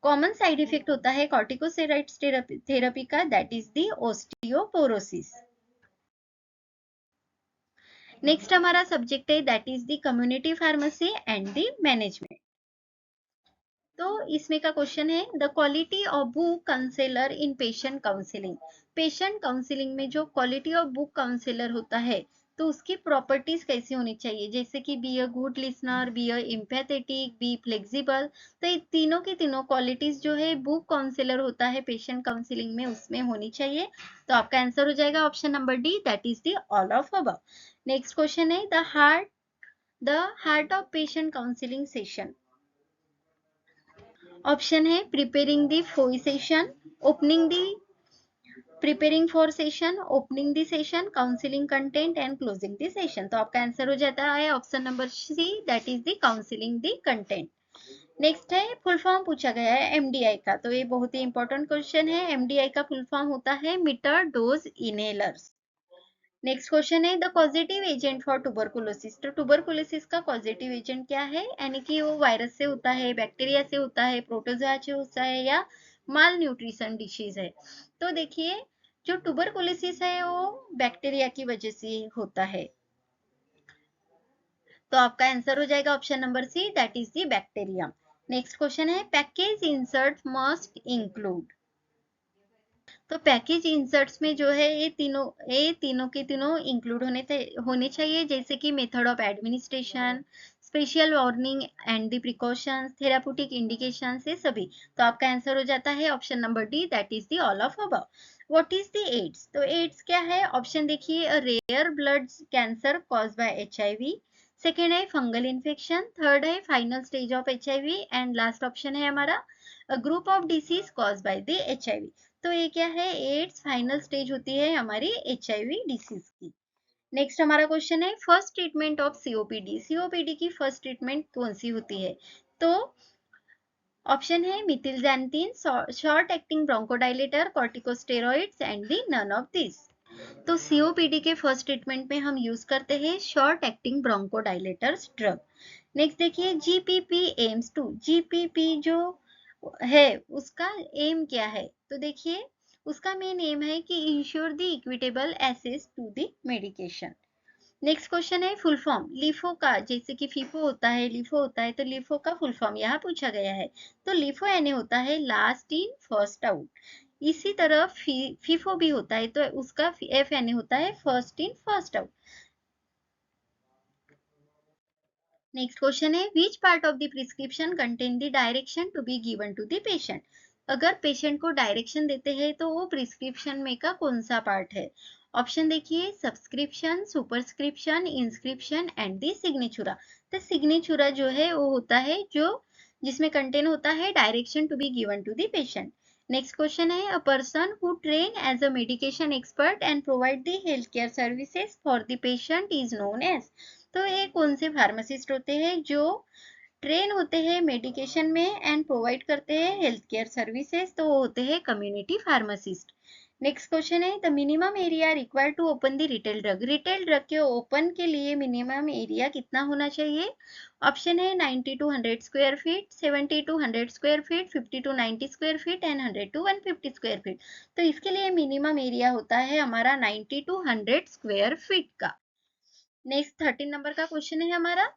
कॉमन साइड इफेक्ट होता है कॉर्टिकोस्टेरॉइड थेरेपी का that is the osteoporosis. Next हमारा सब्जेक्ट है that is the community pharmacy and the management. तो इसमें का क्वेश्चन है the quality of book counsellor in patient counselling. Patient counselling में जो क्वालिटी ऑफ बुक काउंसलर होता है तो उसकी प्रॉपर्टीज कैसी होनी चाहिए, जैसे कि be a good listener, be a empathetic, be flexible. तो ये तीनों की तीनों क्वालिटीज जो है बुक काउंसलर होता है पेशेंट काउंसलिंग में, उसमें होनी चाहिए। तो आपका आंसर हो जाएगा option number D, that is the all of above. Next question है the heart of patient counselling session. Option है preparing the for session, opening the preparing for session, opening the session, counselling content and closing the session. तो आपका answer हो जाता है option number C, that is the counselling the content. Next है full form पूछा गया है MDI का, तो ये बहुत ही इंपॉर्टेंट क्वेश्चन है। एमडीआई का फुल फॉर्म होता है meter dose inhalers. Next question है the positive agent for tuberculosis. तो ट्यूबरकुलोसिस का पॉजिटिव एजेंट क्या है, यानी कि वो वायरस से होता है, बैक्टीरिया से होता है, प्रोटोजोआ से होता है, या माल न्यूट्रिशन डिसीज है। तो देखिए जो ट्यूबरकुलोसिस है वो बैक्टीरिया की वजह से होता है। तो आपका आंसर हो जाएगा option number C, that is the bacteria. Next question है पैकेज इंसर्ट मस्ट इंक्लूड। तो पैकेज इंसर्ट्स में जो है ये तीनों के तीनों इंक्लूड होने चाहिए, जैसे कि method of administration, special warning and the precautions, therapeutic indication से सभी। तो आपका आंसर हो जाता है option number D, that is the all of above. What is the AIDS. तो एड्स क्या है, ऑप्शन देखिए a rare blood cancer cause by HIV, second है फंगल इन्फेक्शन, थर्ड है final stage of HIV, and last option है हमारा group of disease cause by the HIV. तो ये क्या है, एड्स फाइनल स्टेज होती है हमारी एचआईवी डिसीज की। नेक्स्ट हमारा क्वेश्चन है first treatment of COPD. COPD की फर्स्ट ट्रीटमेंट कौन सी होती है। तो ऑप्शन है methylxanthine, short acting bronchodilator, corticosteroids and the none of this. तो सीओपीडी के फर्स्ट ट्रीटमेंट में हम यूज करते हैं short acting bronchodilators drug. Next देखिए जीपीपी एम्स टू। जीपीपी जो है उसका एम क्या है, तो देखिए उसका मेन एम है कि ensure the equitable access to the medication. Next question है फुल फॉर्म लिफो का, जैसे कि फीफो होता है, लिफो होता है, तो लिफो का फुल फॉर्म यहाँ पूछा गया है। तो लिफो यानी होता है लास्ट इन फर्स्ट आउट। इसी तरह फीफो भी होता है, तो उसका एफ यानी होता है first in first out. Next question है which part of the prescription contain the direction to be given to the patient. अगर पेशेंट को डायरेक्शन देते हैं तो वो प्रिस्क्रिप्शन में का कौन सा पार्ट है। ऑप्शन देखिए subscription, superscription, inscription and the signatura. तो सिग्नेचुरा जो है वो होता है जो जिसमें कंटेन होता है direction to be given to the patient. Next question है a person who train as a medication expert and provide the health care services for the patient is known as. तो ये कौन से फार्मासिस्ट होते हैं जो ट्रेन होते हैं मेडिकेशन में एंड प्रोवाइड करते हैं हेल्थ केयर सर्विसेज, तो वो होते हैं कम्युनिटी फार्मासिस्ट। नेक्स्ट क्वेश्चन है the minimum area required to open the retail drug. Retail drug के ओपन के लिए मिनिमम एरिया कितना होना चाहिए। ऑप्शन है 90 to 100 square feet, 70 to 100 square feet, 50 to 90 square feet and 100 to 150 square feet. तो इसके लिए मिनिमम एरिया होता है हमारा 90 टू 100 स्क्वायर फीट का। नेक्स्ट 13 नंबर का क्वेश्चन है हमारा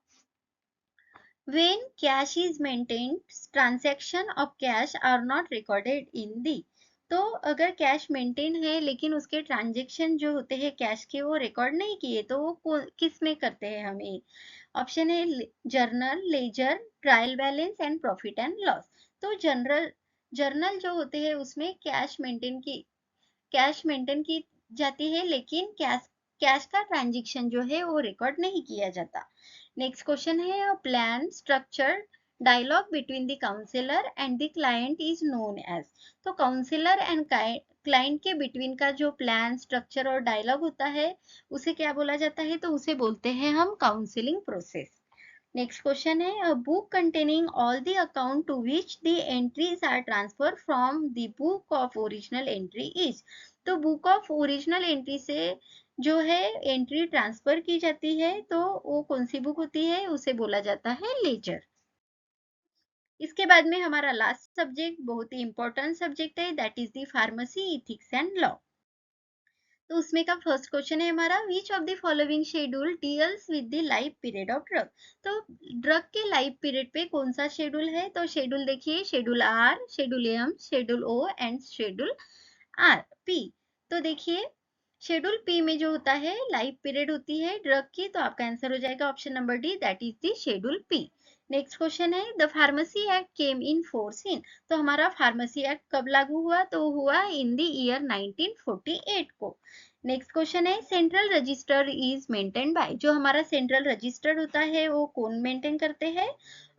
when cash is maintained transaction of cash are not recorded in the। तो अगर कैश मेंटेन है लेकिन उसके ट्रांजेक्शन जो होते हैं कैश के वो रिकॉर्ड नहीं किए, तो वो किस में करते हैं हमें। ऑप्शन है journal, ledger, trial balance and profit and loss. तो जर्नल जो होते हैं उसमें कैश मेंटेन की जाती है, लेकिन कैश का ट्रांजेक्शन जो है वो रिकॉर्ड नहीं किया जाता। नेक्स्ट क्वेश्चन है plan structure dialogue between the counsellor and the client is known as. तो काउंसलर एंड क्लाइंट के बिटवीन का जो प्लान स्ट्रक्चर और डायलॉग होता है उसे क्या बोला जाता है, तो उसे बोलते हैं हम काउंसलिंग प्रोसेस। नेक्स्ट क्वेश्चन है a book containing all the account to which the entries are transfer from the book of original entry is. तो बुक ऑफ ओरिजिनल एंट्री से जो है एंट्री ट्रांसफर की जाती है, तो वो कौन सी बुक होती है, उसे बोला जाता है लेजर। इसके बाद में हमारा लास्ट सब्जेक्ट बहुत ही इंपॉर्टेंट सब्जेक्ट है, that is the pharmacy ethics and law. तो उसमें का फर्स्ट क्वेश्चन है हमारा which of the following schedule deals with the life period of drug. तो ड्रग के लाइफ पीरियड पे कौन सा शेड्यूल है, तो शेड्यूल देखिए schedule R, schedule M, schedule O and schedule R P. तो देखिए शेड्यूल पी में जो होता है लाइफ पीरियड होती है ड्रग की, तो आपका आंसर हो जाएगा option number D, that is the schedule P. Next question है the pharmacy act came in force in, तो हमारा फार्मेसी एक्ट कब लागू हुआ, तो हुआ इन द ईयर 1948 को। नेक्स्ट क्वेश्चन है central register is maintain by, जो हमारा सेंट्रल रजिस्टर होता है वो कौन मेंटेन करते हैं।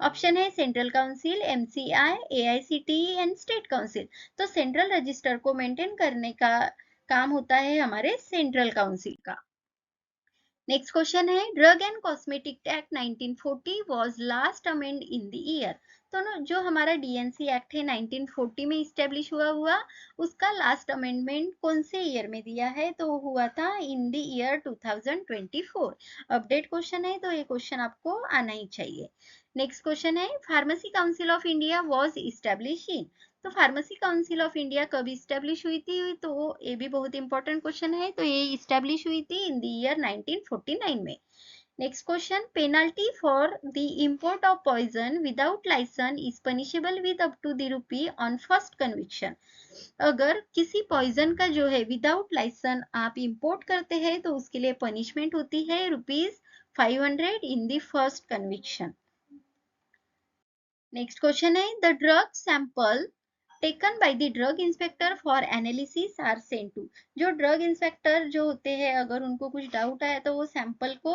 ऑप्शन है central council, MCI, AICTE and state council. तो सेंट्रल रजिस्टर को मेंटेन करने का काम होता है हमारे सेंट्रल काउंसिल का। नेक्स्ट क्वेश्चन है drug and cosmetic act 1940 was last amend in the year, तो जो हमारा डीएनसी एक्ट है 1940 में इस्टेब्लिश हुआ उसका लास्ट अमेंडमेंट कौन से ईयर में दिया है, तो हुआ था in the year 2024। Update question है तो ये क्वेश्चन आपको आना ही चाहिए। नेक्स्ट क्वेश्चन है pharmacy council of India was establish in, तो फार्मेसी काउंसिल ऑफ इंडिया कब इस्टेब्लिश हुई थी, तो ये भी बहुत इंपॉर्टेंट क्वेश्चन है, तो ये इस्टेब्लिश हुई थी इन द ईयर 1949 में। Next question penalty for the import of poison without licence is punishable with up to the on first conviction, अगर किसी पॉइजन का जो है विदाउट लाइसेंस आप इंपोर्ट करते हैं तो उसके लिए पनिशमेंट होती है ₹500 in the first conviction. Next question है the drug sample taken by the drug inspector for analysis are sent to, जो ड्रग इंस्पेक्टर जो होते हैं अगर उनको कुछ डाउट आया तो वो सैंपल को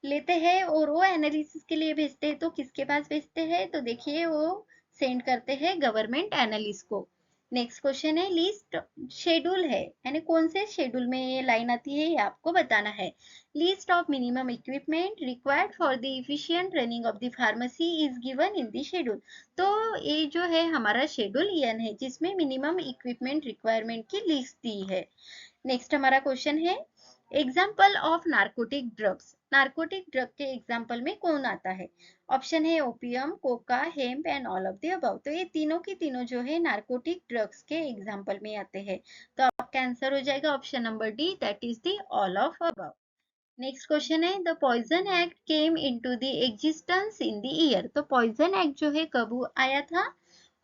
लेते हैं और वो एनालिसिस के लिए भेजते हैं, तो किसके पास भेजते हैं, तो देखिए वो सेंड करते हैं गवर्नमेंट एनालिस्ट को। नेक्स्ट क्वेश्चन है लिस्ट शेड्यूल है, यानी कौन से शेड्यूल में ये लाइन आती है ये आपको बताना है। List of minimum equipment required for the efficient running of the pharmacy is given in the schedule, तो ये जो है हमारा शेड्यूल एन है जिसमें मिनिमम इक्विपमेंट रिक्वायरमेंट की लिस्ट दी है। नेक्स्ट हमारा क्वेश्चन है example of narcotic drugs, narcotic drug के एग्जाम्पल में कौन आता है। ऑप्शन है opium, Coca, hemp and all of the above, तो ये तीनों की तीनों जो है नार्कोटिक ड्रग्स के एग्जाम्पल में आते हैं, तो आपका आंसर हो जाएगा option number D, that is the all of above. Next question है the poison act came into the existence in the year, तो पॉइजन एक्ट जो है कब आया था।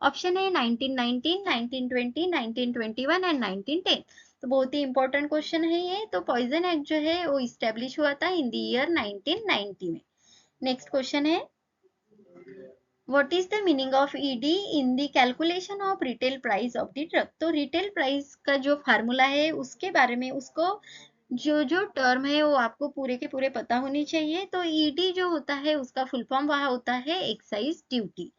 ऑप्शन है 1919, 1920, 1921 एंड 1910, तो बहुत ही इंपॉर्टेंट क्वेश्चन है ये, तो पॉइजन एक्ट जो है वो इस्टेब्लिश हुआ था इन द ईयर 1990 में। नेक्स्ट क्वेश्चन है what is the meaning of ED in the calculation of retail price of the drug, तो रिटेल प्राइस का जो फार्मूला है उसके बारे में उसको जो जो टर्म है वो आपको पूरे के पूरे पता होनी चाहिए, तो ईडी जो होता है उसका फुल फॉर्म वहां होता है एक्साइज ड्यूटी।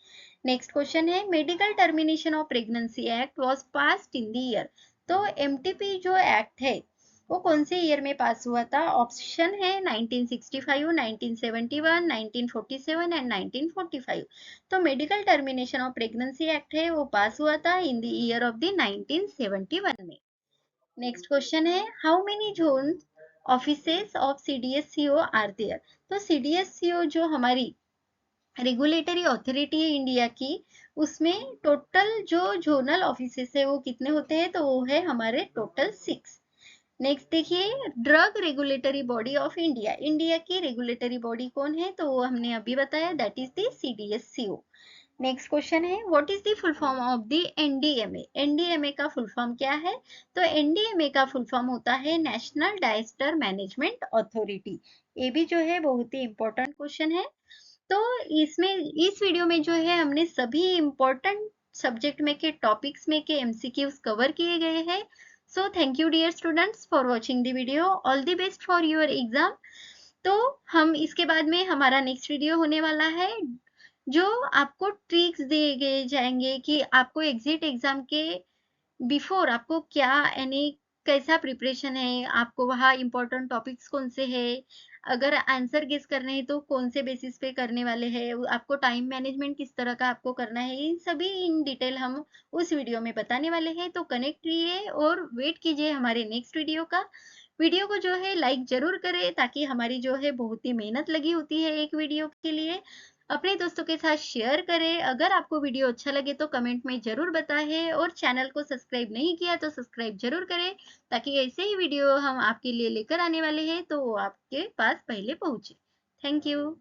नेक्स्ट क्वेश्चन है medical termination of pregnancy act was passed in the year, तो एमटीपी जो एक्ट है वो कौन से ईयर में पास हुआ था। ऑप्शन है 1965, 1971, 1947 एंड 1945, तो medical termination of pregnancy act है वो पास हुआ था in the year of the 1971 में। नेक्स्ट क्वेश्चन है how many zone offices of CDSCO are there, तो सीडीएससीओ जो हमारी रेगुलेटरी अथॉरिटी है इंडिया की उसमें टोटल जो जोनल ऑफिसेस है वो कितने होते हैं, तो वो है हमारे टोटल 6। नेक्स्ट देखिए drug regulatory body of India, India की रेगुलेटरी बॉडी कौन है, तो वो हमने अभी बताया that is the CDSCO. Next question है what is the full form of the NDMA, NDMA का फुल फॉर्म क्या है, तो एनडीएमए का फुल फॉर्म होता है नेशनल डायस्टर मैनेजमेंट अथॉरिटी, ये भी जो है बहुत ही इंपॉर्टेंट क्वेश्चन है। तो इसमें इस वीडियो में जो है हमने सभी इंपॉर्टेंट सब्जेक्ट में के टॉपिक्स में के एमसीक्यूज कवर किए गए हैं। So thank you dear students for watching the video, all the best for your exam. तो हम इसके बाद में हमारा नेक्स्ट वीडियो होने वाला है जो आपको ट्रिक्स दिए गए जाएंगे कि आपको एग्जिट एग्जाम के बिफोर आपको क्या यानी कैसा प्रिपरेशन है, आपको वहाँ इंपॉर्टेंट टॉपिक्स कौन से हैं, अगर आंसर गेस करने हैं तो कौन से बेसिस पे करने वाले हैं, आपको टाइम मैनेजमेंट किस तरह का आपको करना है, इन सभी इन डिटेल हम उस वीडियो में बताने वाले हैं, तो कनेक्ट रहिए और वेट कीजिए हमारे नेक्स्ट वीडियो का। वीडियो को जो है लाइक जरूर करें ताकि हमारी जो है बहुत ही मेहनत लगी होती है एक वीडियो के लिए, अपने दोस्तों के साथ शेयर करें। अगर आपको वीडियो अच्छा लगे तो कमेंट में जरूर बताएं और चैनल को सब्सक्राइब नहीं किया तो सब्सक्राइब जरूर करें ताकि ऐसे ही वीडियो हम आपके लिए लेकर आने वाले हैं तो वो आपके पास पहले पहुंचे। Thank you.